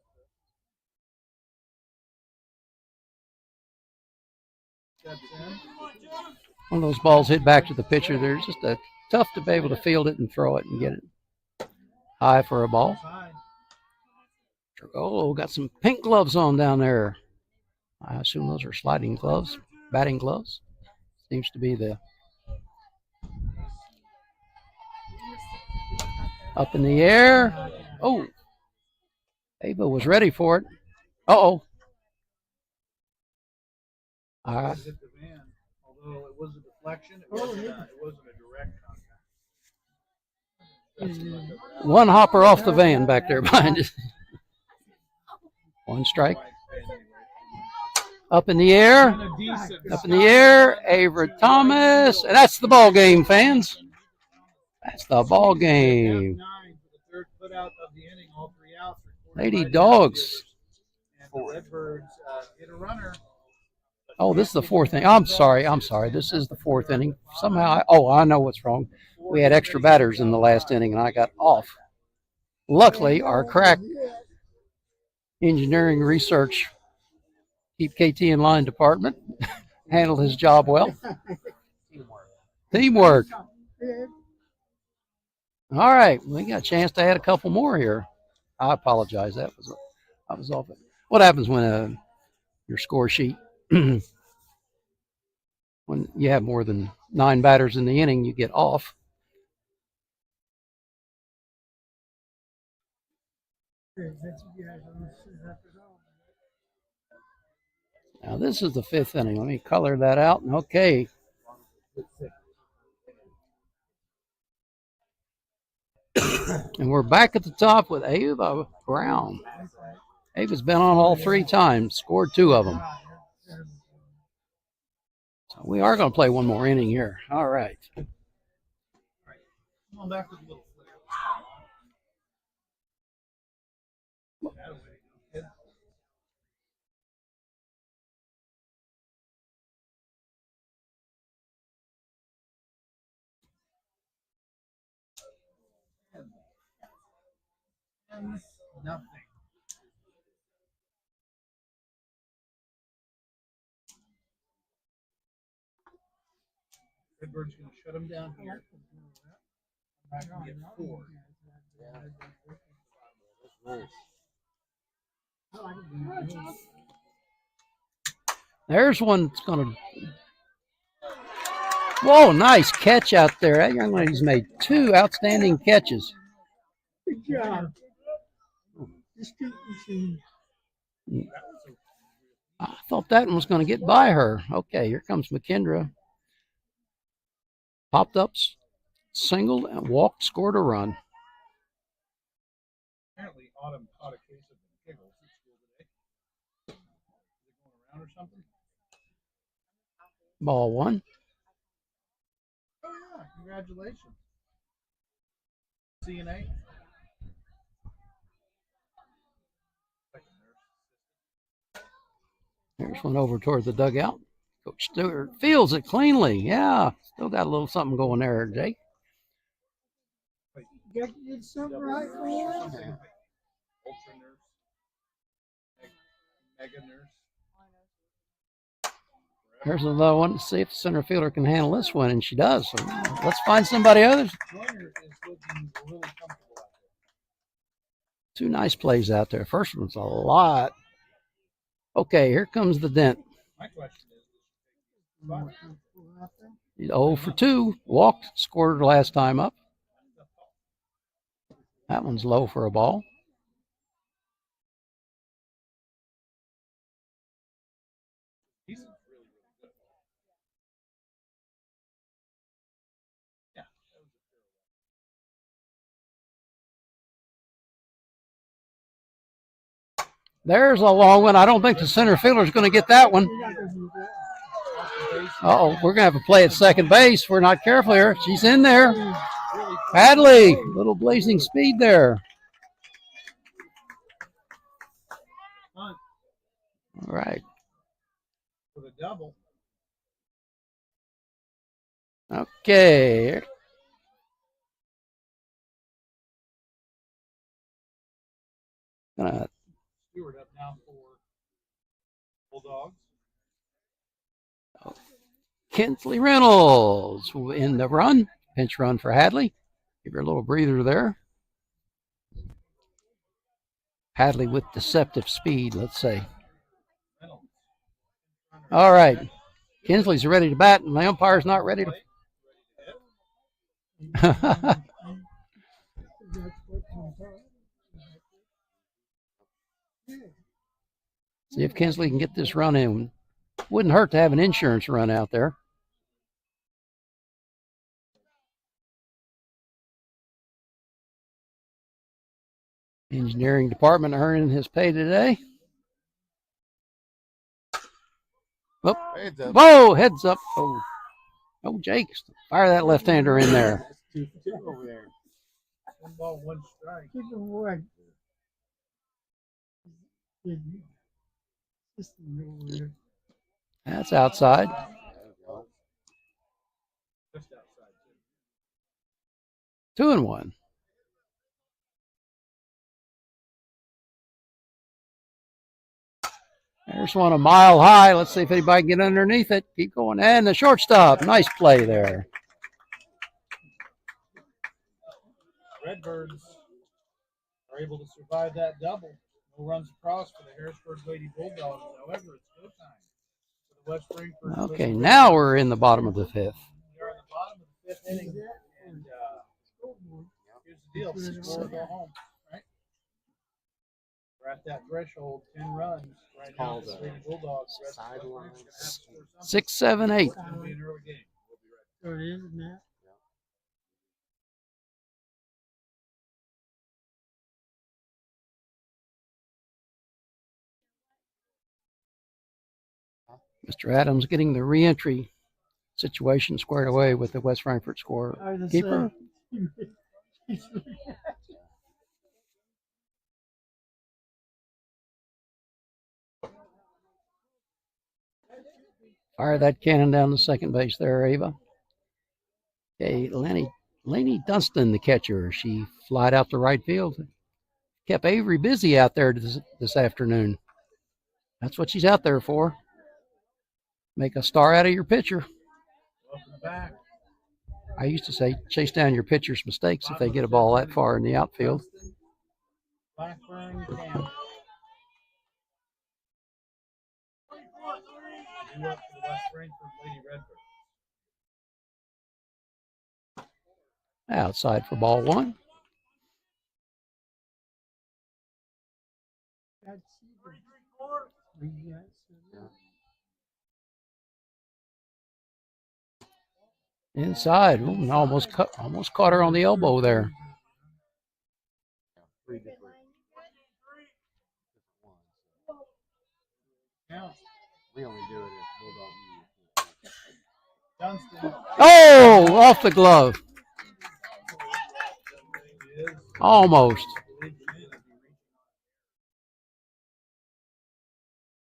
One of those balls hit back to the pitcher. There's just tough to be able to field it and throw it and get it high for a ball. Trigolo got some pink gloves on down there. I assume those are sliding gloves, batting gloves. Seems to be the up in the air. Oh, Ava was ready for it. Uh-oh. All right. Although it was a deflection, it wasn't a direct contact. One hopper off the van back there behind us. 1 strike. Up in the air. Up in the air. Avery Thomas. And that's the ball game, fans. That's the ball game. Lady Dogs. Oh, this is the 4th inning. I'm sorry. This is the 4th inning. Somehow, I know what's wrong. We had extra batters in the last inning, and I got off. Luckily, our crack engineering research, keep KT in line department, handled his job well. Teamwork. All right, we got a chance to add a couple more here. I apologize. I was off it. What happens when your score sheet, when you have more than 9 batters in the inning, you get off. Now this is the 5th inning. Let me color that out. Okay. And we're back at the top with Ava Brown. Ava's been on all 3 times, scored 2 of them. So we are going to play one more inning here. All right. Come on back with a little flare. Nothing. Redbird's going to shut him down here. I can get 4. There's one that's going to. Whoa, nice catch out there. That young lady's made 2 outstanding catches. Good job. Just keep machine. I thought that one was going to get by her. Okay, here comes McKendra. Popped up, singled, and walked, scored a run. Apparently, Autumn caught a case of the giggles at school today. Is it going around or something? Ball 1. Oh, yeah. Congratulations. CNA. Here's one over toward the dugout. Coach Stewart fields it cleanly. Yeah, still got a little something going there, Jake. Get something right for you. Ultra nurse. Mega nurse. Here's another one to see if the center fielder can handle this one, and she does. So let's find somebody others. Joyner is looking really comfortable out there. 2 nice plays out there. First one's a lot. Okay, here comes the dent. My question is, He's 0 for 2. Walked, scored last time up. That one's low for a ball. he's really, really good. Yeah. There's a long one. I don't think the center fielder's going to get that one. Uh-oh, we're going to have to play at second base. If we're not careful here. She's in there. Hadley, little blazing speed there. All right. With a double. Okay. Gonna Stewart up now for Bulldogs. Kinsley Reynolds in the run. Pinch run for Hadley. Give her a little breather there. Hadley with deceptive speed, let's say. All right. Kinsley's ready to bat, and the umpire's not ready to. See if Kinsley can get this run in. Wouldn't hurt to have an insurance run out there. Engineering department earning his pay today. Oh, whoa, heads up. Oh, Jake, fire that left-hander in there. That's 2 for 2 over there. 1 ball, 1 strike. Keep him away. That's outside. There we go. Just outside, too. 2-1. There's one a mile high. Let's see if anybody can get underneath it. Keep going. And the shortstop. Nice play there. Redbirds are able to survive that double. No runs across for the Harrisburg Lady Bulldogs. However, it's go time for the West Frankfort. Okay, now we're in the bottom of the 5th. We are in the bottom of the 5th inning. And here's the deal. Score or go home, right? We're at that threshold. 10 runs right now. The Lady Bulldogs. Sideline. 6, 7, 8. It's going to be an early game. We'll be right back. So it is, Matt. Mr. Adams getting the reentry situation squared away with the West Frankfort score keeper. Fire that cannon down to second base there, Ava. Okay, Laney Dunstan, the catcher. She flied out to right field. Kept Avery busy out there this afternoon. That's what she's out there for. Make a star out of your pitcher. Welcome back. I used to say chase down your pitcher's mistakes if they get a ball that far in the outfield. Blackburn, Campbell. Due up to the West Frankfort Lady Redbird. Outside for ball one. That's yes. Inside. Ooh, almost caught her on the elbow there. Three different ones. Count. We only do it at Bulldog Media. Dunston. Oh, off the glove. Almost.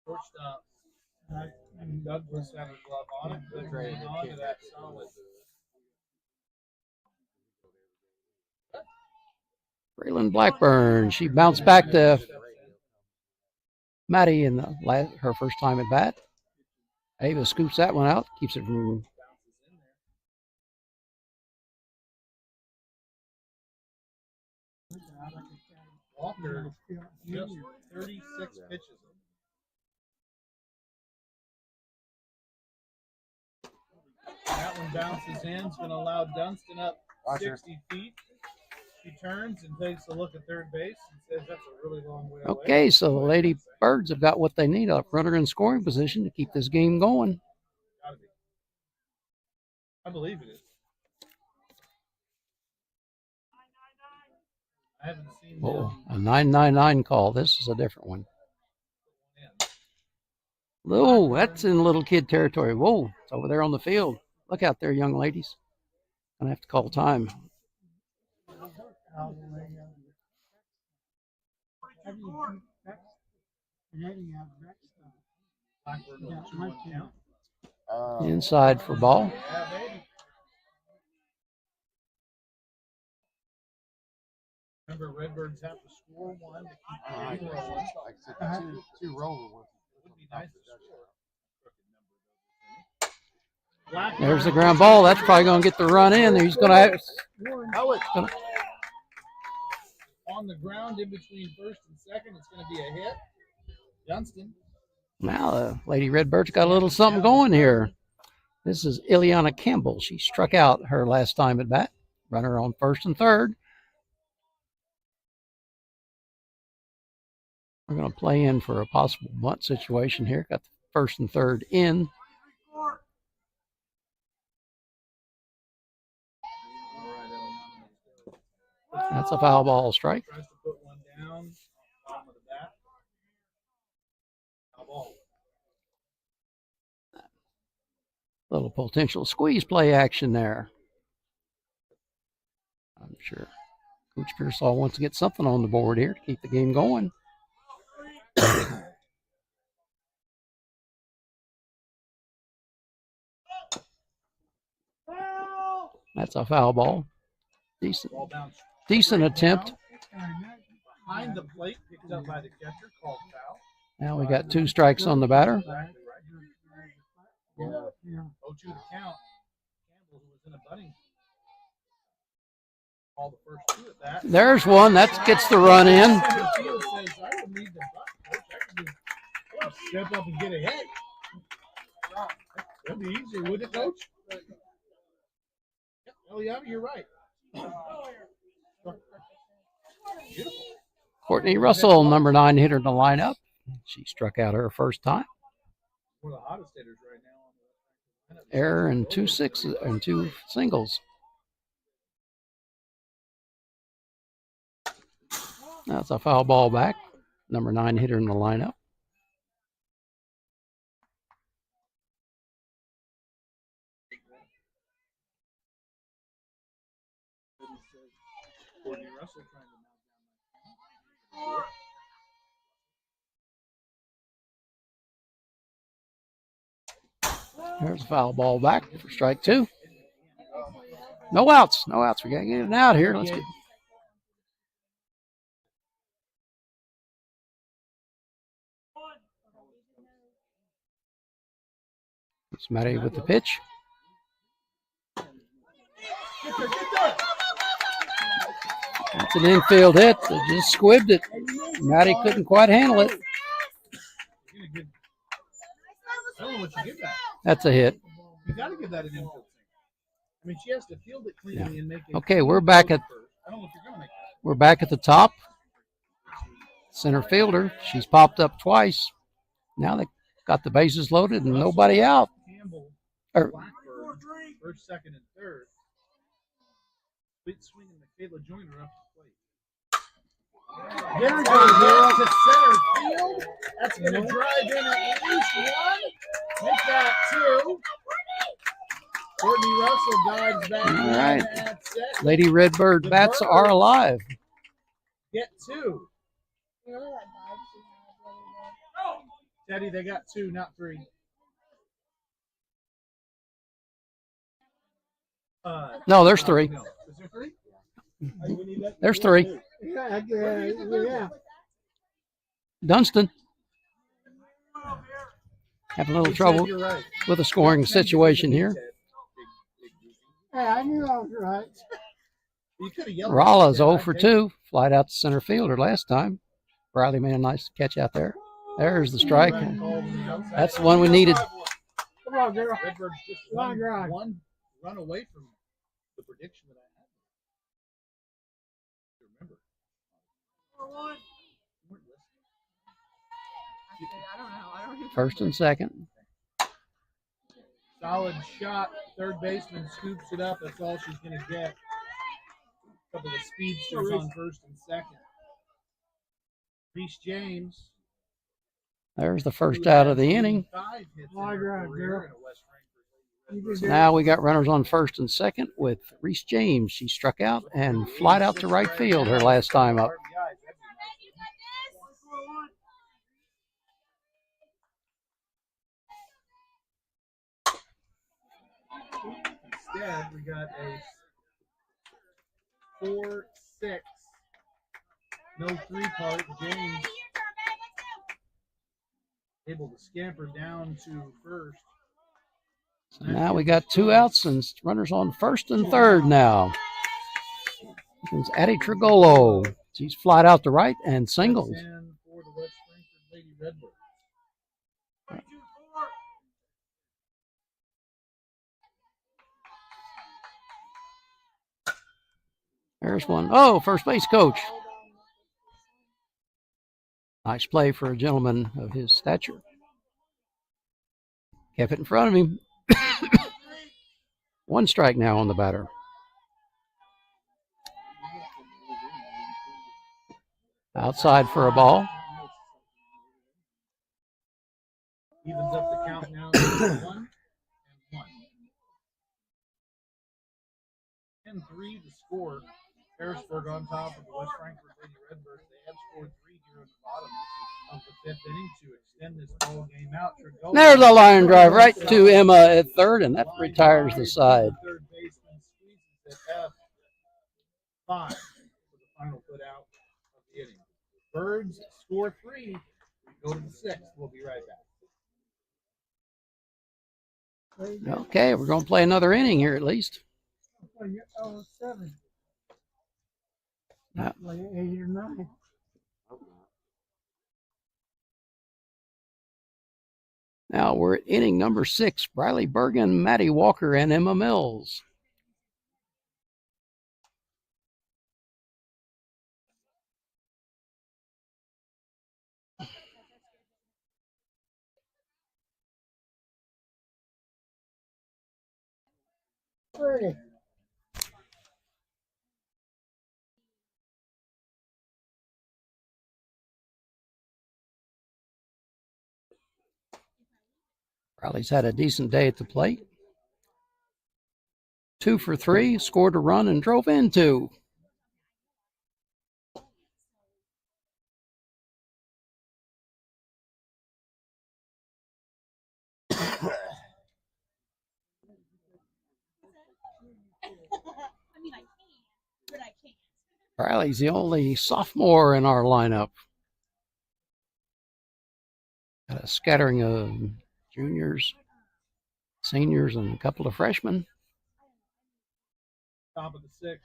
Shortstop. Douglas had a glove on it, but ran on to that solid. Braylon Blackburn. She bounced back to Maddie in her first time at bat. Ava scoops that one out, keeps it from. Walker, just 36 pitches. That one bounces in. It's going to allow Dunston up 60 feet. He turns and takes a look at third base and says that's a really long way away. Okay, so the Lady Birds have got what they need, a runner in scoring position to keep this game going. Gotta be. I believe it is. I haven't seen A 999 call. This is a different one. Oh, that's in little kid territory. Whoa, it's over there on the field. Look out there, young ladies. Gonna have to call time. Inside for ball. Yeah, baby. Remember, Redbirds have to score one to keep the game rolling. Like I said, two roller ones. It would be nice to score. There's the ground ball. That's probably going to get the run in. He's going to have. On the ground in between first and second, it's going to be a hit. Dunston. Now the Lady Redbird's got a little something going here. This is Ileana Campbell. She struck out her last time at bat. Runner on first and third. We're going to play in for a possible bunt situation here. Got the first and third in. That's a foul ball strike. Tries to put one down, bottom of the bat. Foul ball. Little potential squeeze play action there. I'm sure Coach Pearsall wants to get something on the board here to keep the game going. That's a foul ball. Decent attempt. Behind the plate, picked up by the catcher, called foul. Now we got 2 strikes on the batter. 0-2 the count. Campbell, who was in a bunting, called the first 2 at that. There's one. That gets the run in. Center field says, I don't need the butt, coach. I can just step up and get ahead. That'd be easier, wouldn't it, coach? Eliana, you're right. Beautiful. Courtney Russell, number 9 hitter in the lineup. She struck out her first time. One of the hottest hitters right now. Error and 2 sixes and 2 singles. That's a foul ball back. Number 9 hitter in the lineup. Courtney Russell trying to knock down. There's a foul ball back for strike 2. No outs. No outs. We got to get it out here. Let's get. It's Matty with the pitch. That's an infield hit. They just squibbed it. Matty couldn't quite handle it. I don't know what you give that. That's a hit. You got to give that an infield. I mean, she has to field it cleanly and make it. Okay, we're back at I don't know if you're gonna make that. we're back at the top. Center fielder. She's popped up twice. Now they got the bases loaded and nobody out. Campbell, Or- Blackbird, first, second, and third. Sweet swinging Michaela Joyner up the plate. There it goes to center field. That's going to drive in at least one. Make that two. Courtney Russell dives back. All right. At second. Lady Redbird bats are alive. Get two. You know that dive she had the other day? Teddy, they got two, not three. No, there's three. No. Is there three? There's three. Yeah. Dunstan having a little trouble You're right. with a scoring situation here. Hey, I knew I was right. You could have yelled. Rolla's 0 for 2. Flied out to center fielder last time. Bradley made a nice catch out there. There's the strike. That's the one we needed. Come on, girl. Redbird's just Long drive. one run away from the prediction that I had. Remember. I don't know. I don't even First and second. Solid shot. Third baseman scoops it up. That's all she's going to get. A couple of speedsters on first and second. Reese James. There's the first out of the inning. 5 hits in Long her drive, career girl. in a West You Frankfort. can So do now we got runners on first and second with Reese James. She struck out and flied out to right field her last time up. Instead, we got a 4-6. No 3-part. James able to scamper down to first. So now we got 2 outs and runners on first and third now. It's Addie Trigolo. She's flied out to right and singles. And for the West Frankfort Lady Redbirds. There's one. Oh, first base coach. Nice play for a gentleman of his stature. Kept it in front of him. 1 strike now on the batter. Outside for a ball. Evens up the count now. 1-1. 10-3 to score. Harrisburg on top of the West Frankfort Lady Redbirds. They have scored 3 here in the bottom of the 5th inning to extend this ball game out. Trigolo, There's a line drive right to Emma at third, and that retires the side. Third baseman squeezes it F5 for the final put out of the inning. Birds score 3. We go to the 6th. We'll be right back. Okay, we're going to play another inning here at least. Oh, 7. Yeah. Like 8 or 9. Now we're at inning number 6. Briley Bergen, Maddie Walker, and Emma Mills. Pretty. Riley's had a decent day at the plate. 2 for 3, scored a run and drove in 2. I mean, I can, but I can't. Riley's the only sophomore in our lineup. Got a scattering of juniors. seniors and a couple of freshmen. Top of the sixth.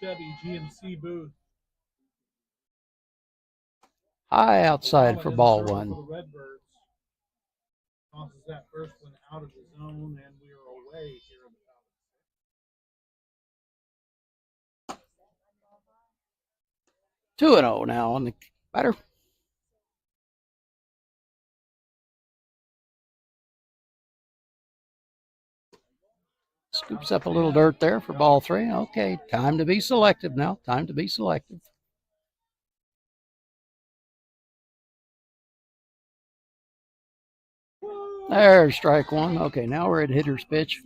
Chevy GMC booth. High outside for ball For one. the Redbirds. Tosses that first one out of the zone, and we are away here in the top. 2-0 now on the batter. Scoops up a little dirt there for ball three. Okay, time to be selective now. Time to be selective. There's strike one. Okay, now we're at hitter's pitch.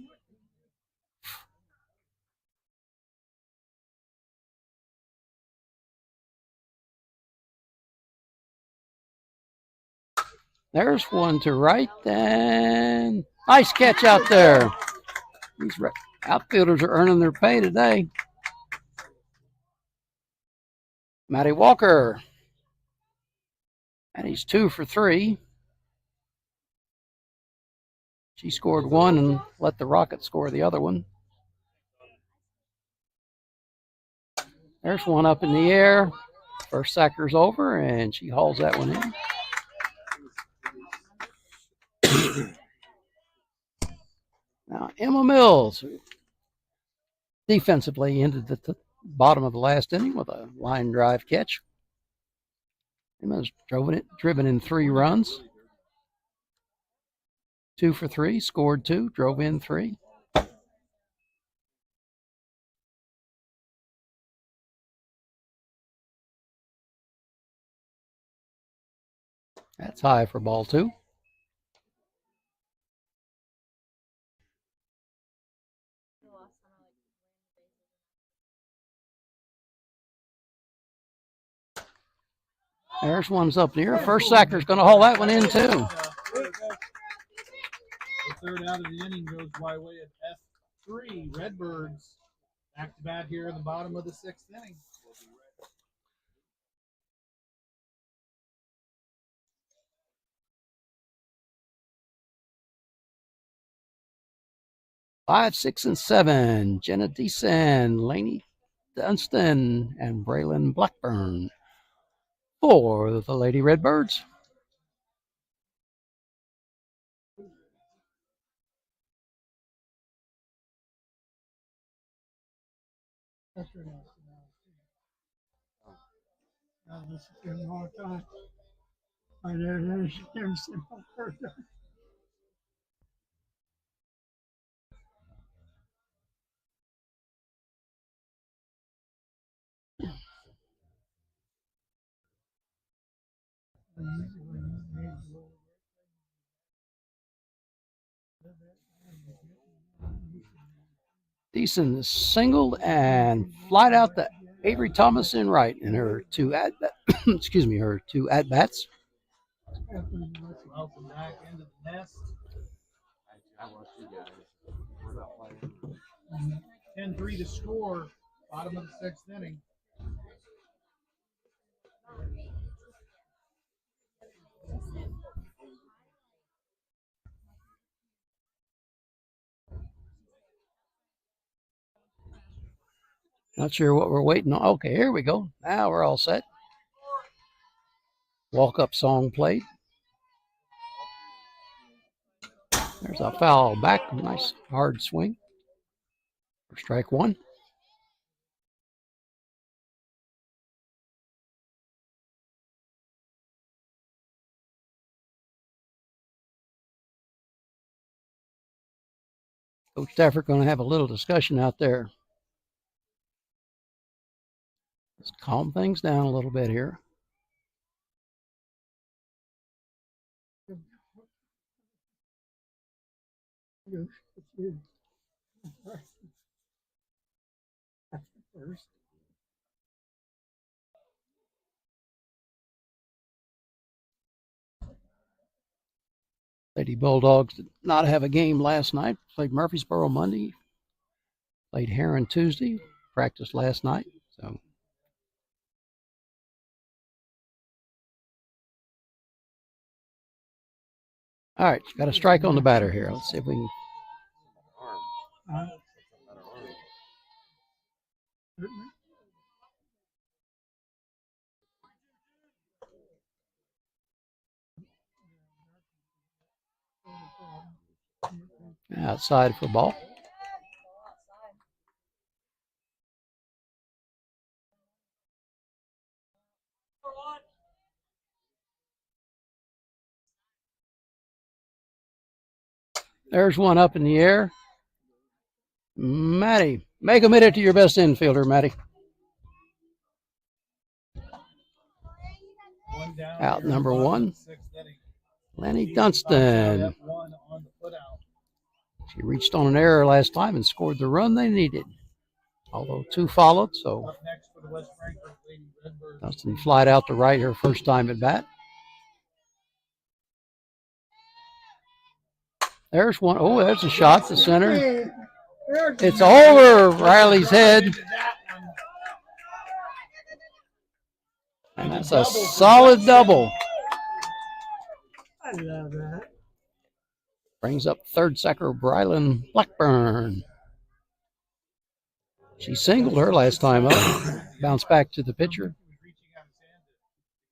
There's one to right, and nice catch out there. These outfielders are earning their pay today. Matty Walker. And he's 2 for 3. She scored one and let the Rockets score the other one. There's one up in the air. First sacker's over, and she hauls that one in. Now, Emma Mills, who defensively ended at the bottom of the last inning with a line drive catch. Emma's driven in 3 runs. 2 for 3, scored 2, drove in 3. That's high for ball 2. There's one's up near. First sacker's going to haul that one in, too. The third out of the inning goes by way of F3. Redbirds back to bat here in the bottom of the 6th inning. Five, 6, and 7. Jenna Deason, Lainey Dunstan, and Braylon Blackburn for the Lady Redbirds. That's what else. This has been a long time. I never seen my first time. Deason singled and flied out the Avery Thomas in right in her 2 at her 2 at bats. Welcome back into the nest. 10-3 to score. Bottom of the 6th inning. Not sure what we're waiting on. Okay, here we go. Now we're all set. Walk-up song played. There's a foul back. Nice hard swing. For strike 1. Coach Stafford going to have a little discussion out there. Let's calm things down a little bit here. First. Lady Bulldogs did not have a game last night. Played Murfreesboro Monday. Played Heron Tuesday. Practiced last night. So All right, got a strike on the batter here. Let's see if we can. Arm. Huh? Not our arm. Outside for ball. There's one up in the air. Matty, make him hit it to your best infielder, Matty. One down Out here, number bottom of one. the sixth inning. Lenny Easy pops out Dunstan. at one on the put out. She reached on an error last time and scored the run they needed. Although 2 followed, so Up next for the West Frankfort Lady Redbirds. Dunstan flied out to right her first time at bat. There's one. Oh, there's a shot to center. It's over Riley's head. Into that one. And that's a solid double. I love that. Brings up third setter Brylan Blackburn. She singled her last time up. Bounced back to the pitcher. He was reaching out his hand to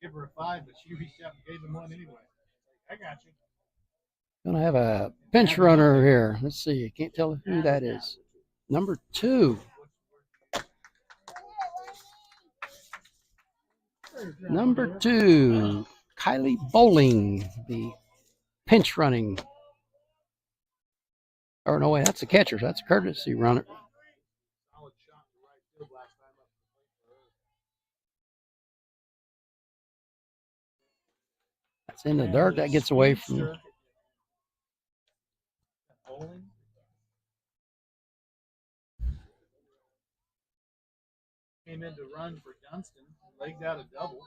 give her a 5, but she reached out and gave him one anyway. I got you. Gonna have a pinch runner here. Let's see. I can't tell who that is. Number 2. Number 2, Kylie Bowling, the pinch running. Or no, wait, that's the catcher. That's a courtesy runner. Solid shot to right field last time up the plate for her. That's in the dirt. That gets away from. Bowling. Came in to run for Dunstan, legged out a double.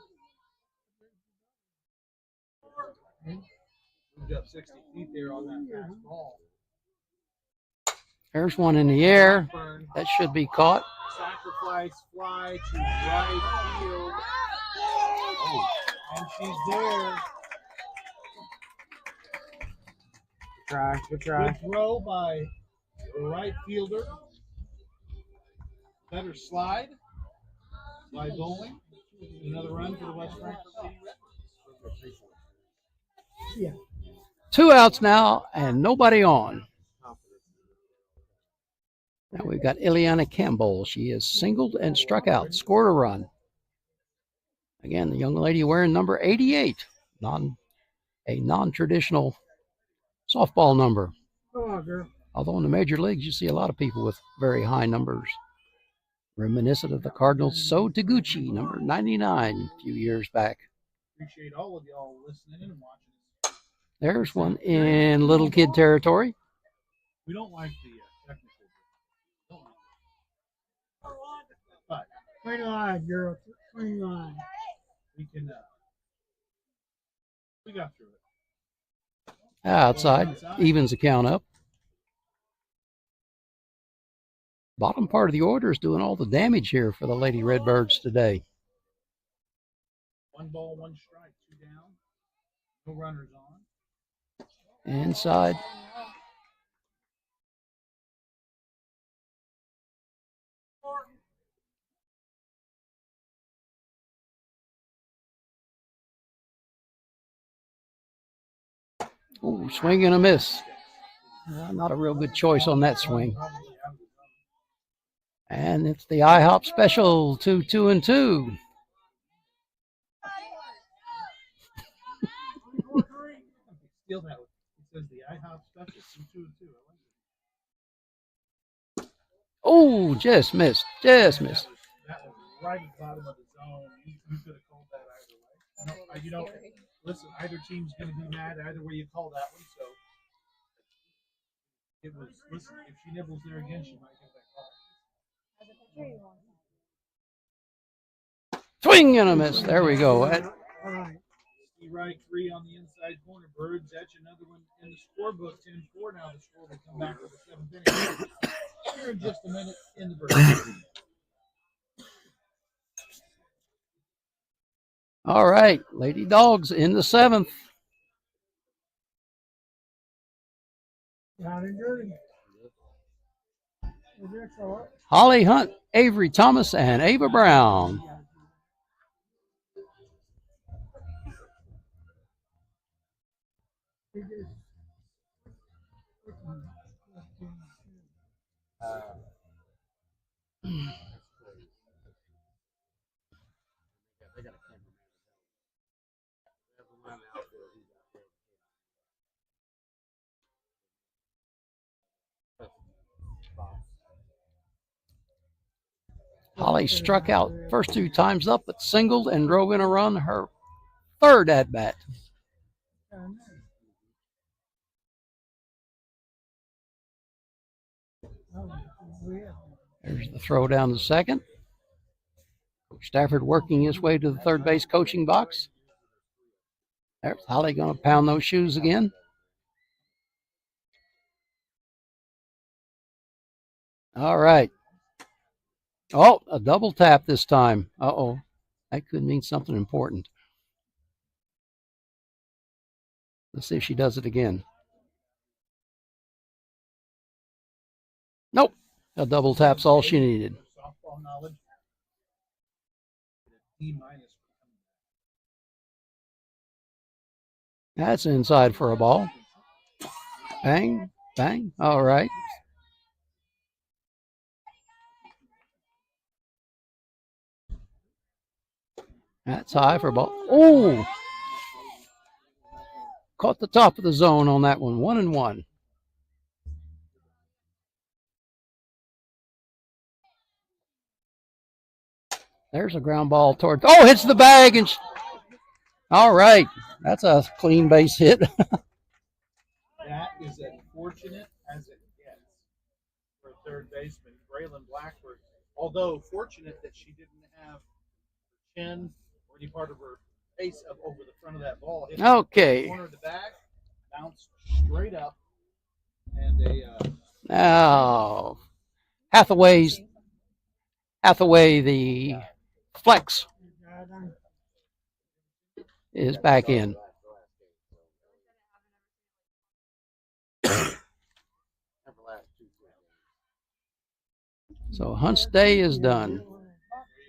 Moved up 60 feet there on that fast ball. There's one in the air. Blackburn, That should be caught. sacrifice fly to right field. Oh, and she's there. Good try. Good throw by the right fielder. Better slide by Bowling. Another run for the West Frankfort Lady Redbirds. Yeah. 2 outs now and nobody on. Now we've got Ileana Campbell. She is singled and struck out, scored a run. Again, the young lady wearing number 88, a non-traditional softball number. Come on, girl. Although in the major leagues, you see a lot of people with very high numbers. Reminiscent of the Cardinals' So Taguchi, number 99, a few years back. Appreciate all of y'all listening and watching us. There's one in little kid territory. We don't like the technical. Don't like it. But Clean line, girl. Clean line. we can. We got through it. Outside, evens the count up. Bottom part of the order is doing all the damage here for the Lady Redbirds today. 1 ball, 1 strike, 2 down. No runners on. Inside. Ooh, swing and a miss. Not a real good choice on that swing. And it's the IHOP special, 2, 2, and 2. Steal that one. It says the IHOP special, 2, 2, and 2. I like it. Oh, just missed. Just missed. That was right at the bottom of the zone. You could have called that either way. No, you know, listen, either team's going to be mad either way you call that one. So it was, listen, if she nibbles there again, she might get that call. Swing and a miss. There we go. All right. Right 3 on the inside corner. Birds etch another one in the scorebook. 10-4 now. The score will come back for the 7th inning. Here in just a minute in the Birds. All right, Lady Dogs in the 7th. Sounded good. Was it so? Holly Hunt, Avery Thomas, and Ava Brown. Holly struck out first 2 times up, but singled and drove in a run her 3rd at bat. There's the throw down to second. Coach Stafford working his way to the third base coaching box. There's Holly going to pound those shoes again. All right. Oh, a double tap this time. Uh-oh. That could mean something important. Let's see if she does it again. Nope. A double tap's all she needed. Softball knowledge. D-. That's inside for a ball. Bang, bang. All right. That's high for a ball. Oh! Caught the top of the zone on that one. 1-1. There's a ground ball toward. Oh, hits the bag. And all right. That's a clean base hit. That is as fortunate as it gets for a third baseman. Braylon Blackford, although fortunate that she didn't have her chin or any part of her face up over the front of that ball. Hit Okay. the corner of the bag, bounced straight up, and Now, Hathaway, the flex is back in. So Hunt's day is done. There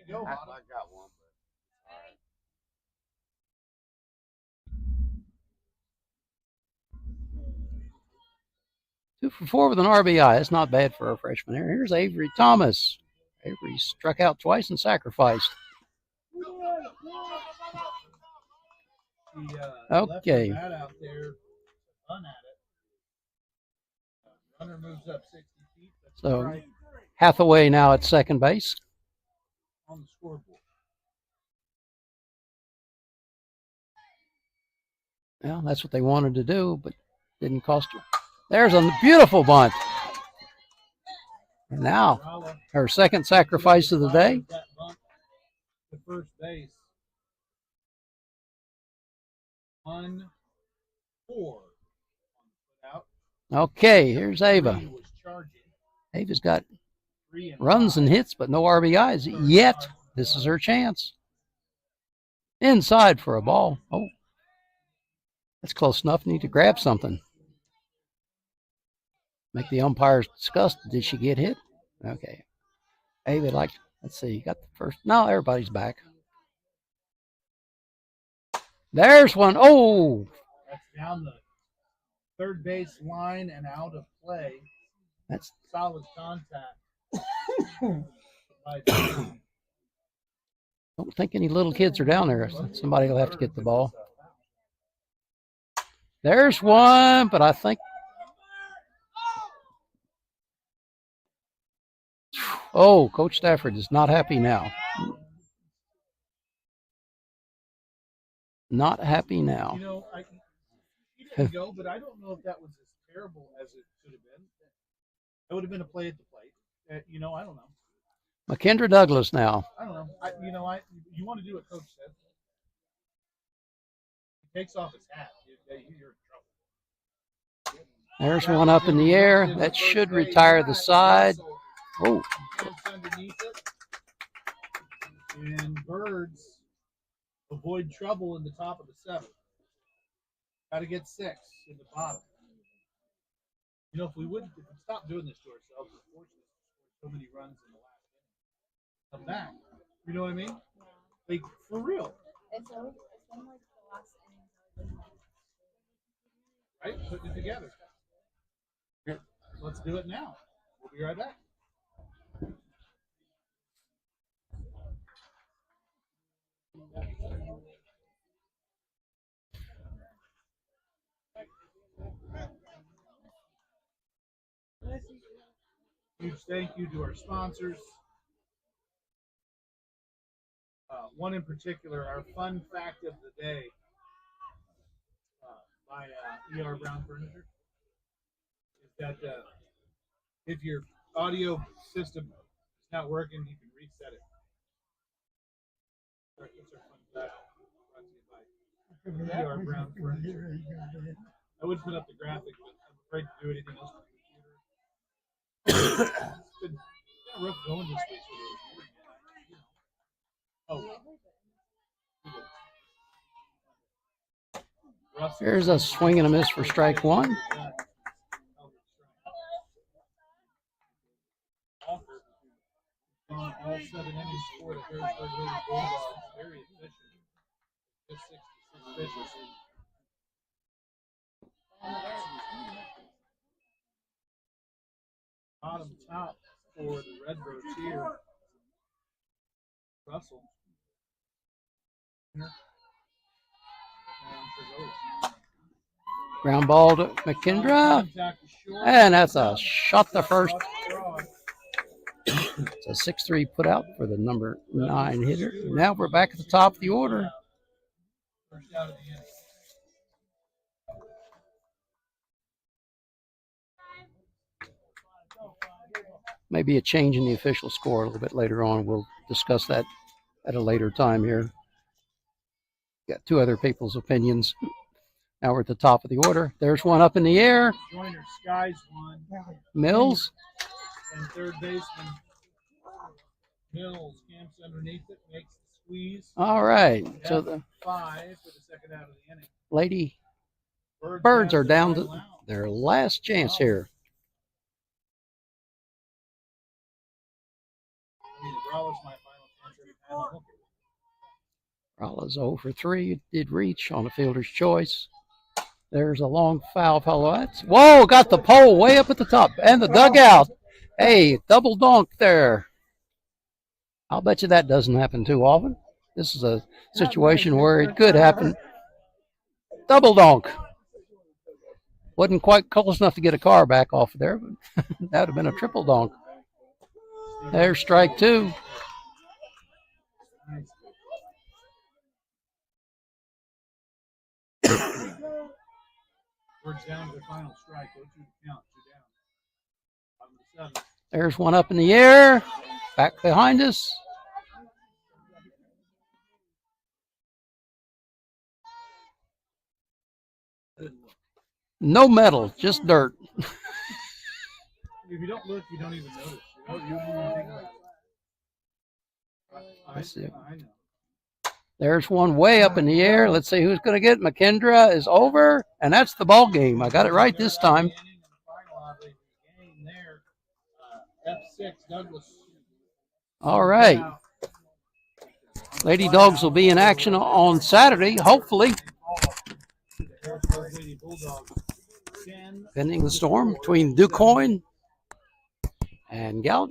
you go. I got one. All right. 2 for 4 with an RBI. That's not bad for a freshman. Here's Avery Thomas. Avery struck out twice and sacrificed. She, Okay. left her bat out there, run at it. Runner moves up 60 feet. That's So right Hathaway now at second base. on the scoreboard. Well, that's what they wanted to do, but didn't cost her. There's a beautiful bunt. And now her second sacrifice of the day. That bunt to first base. 1-4 out. Okay, here's Ava. Three was charging. Ava's got 3 and runs 5. and hits, but no RBIs yet. This is her chance. Inside for a ball. Oh, that's close enough. Need to grab something. Make the umpires disgusted. Did she get hit? Okay. Ava, let's see. Got the first. No, everybody's back. There's one. Oh. That's down the third base line and out of play. That's solid contact. Don't think any little kids are down there. Somebody will have to get the ball. There's one, but I think. Oh, Coach Stafford is not happy now. Not happy now. You know, he didn't go, but I don't know if that was as terrible as it could have been. That would have been a play at the plate. You know, I don't know. McKendra Douglas now. I don't know. You want to do what Coach said. He takes off his hat. You're in trouble. There's one up in the air. That should retire the side. Oh. Underneath it. And Birds avoid trouble in the top of the 7th. Got to get 6 in the bottom. You know, if we stop doing this to ourselves, we're fortunate to score so many runs in the last inning. Come back. You know what I mean? Like, for real. It's been like the last innings I've been like. Right? Putting it together. Here, let's do it now. We'll be right back. Huge thank you to our sponsors. One in particular, our fun fact of the day by ER Brown Furniture is that if your audio system is not working, you can reset it. That's our fun fact. Brought to you by ER Brown Furniture. I would put up the graphic, but I'm afraid to do anything else with the computer. It's been rough going this week. Oh. Here's a swing and a miss for strike one. All 7 innings for the Harrisburg Lady Bulldogs. Very efficient. Just 66 pitches. Bottom top for the Redbirds here. Russell. Ground ball to McKendra. And that's a shot to first. It's a 6-3 put out for the number 9 hitter. Now we're back at the top of the order. Maybe a change in the official score a little bit later on. We'll discuss that at a later time here. Got 2 other people's opinions. Now we're at the top of the order. There's one up in the air. Joiner skies one. Mills. And third baseman Mills camps underneath it, makes the squeeze. All right. So the 5 for the second out of the inning. Lady Birds are down to their last chance here. Rolla's 0 for 3. Did reach on a fielder's choice. There's a long foul follow. Whoa, got the pole way up at the top and the dugout. Hey, double donk there. I'll bet you that doesn't happen too often. This is a situation where it could happen. Double donk. Wasn't quite close enough to get a car back off of there, but that would have been a triple donk. There's strike 2. We're down to the final strike. Go to the count. 2 down. There's one up in the air. Back behind us. No metal, just dirt. If you don't look, you don't even notice. You don't even think about it. I see it. I know. There's one way up in the air. Let's see who's going to get it. McKendra is over, and that's the ball game. I got it right this time. All right. Lady Dogs will be in action on Saturday, hopefully. Pending the storm between DuQuoin and Gallatin.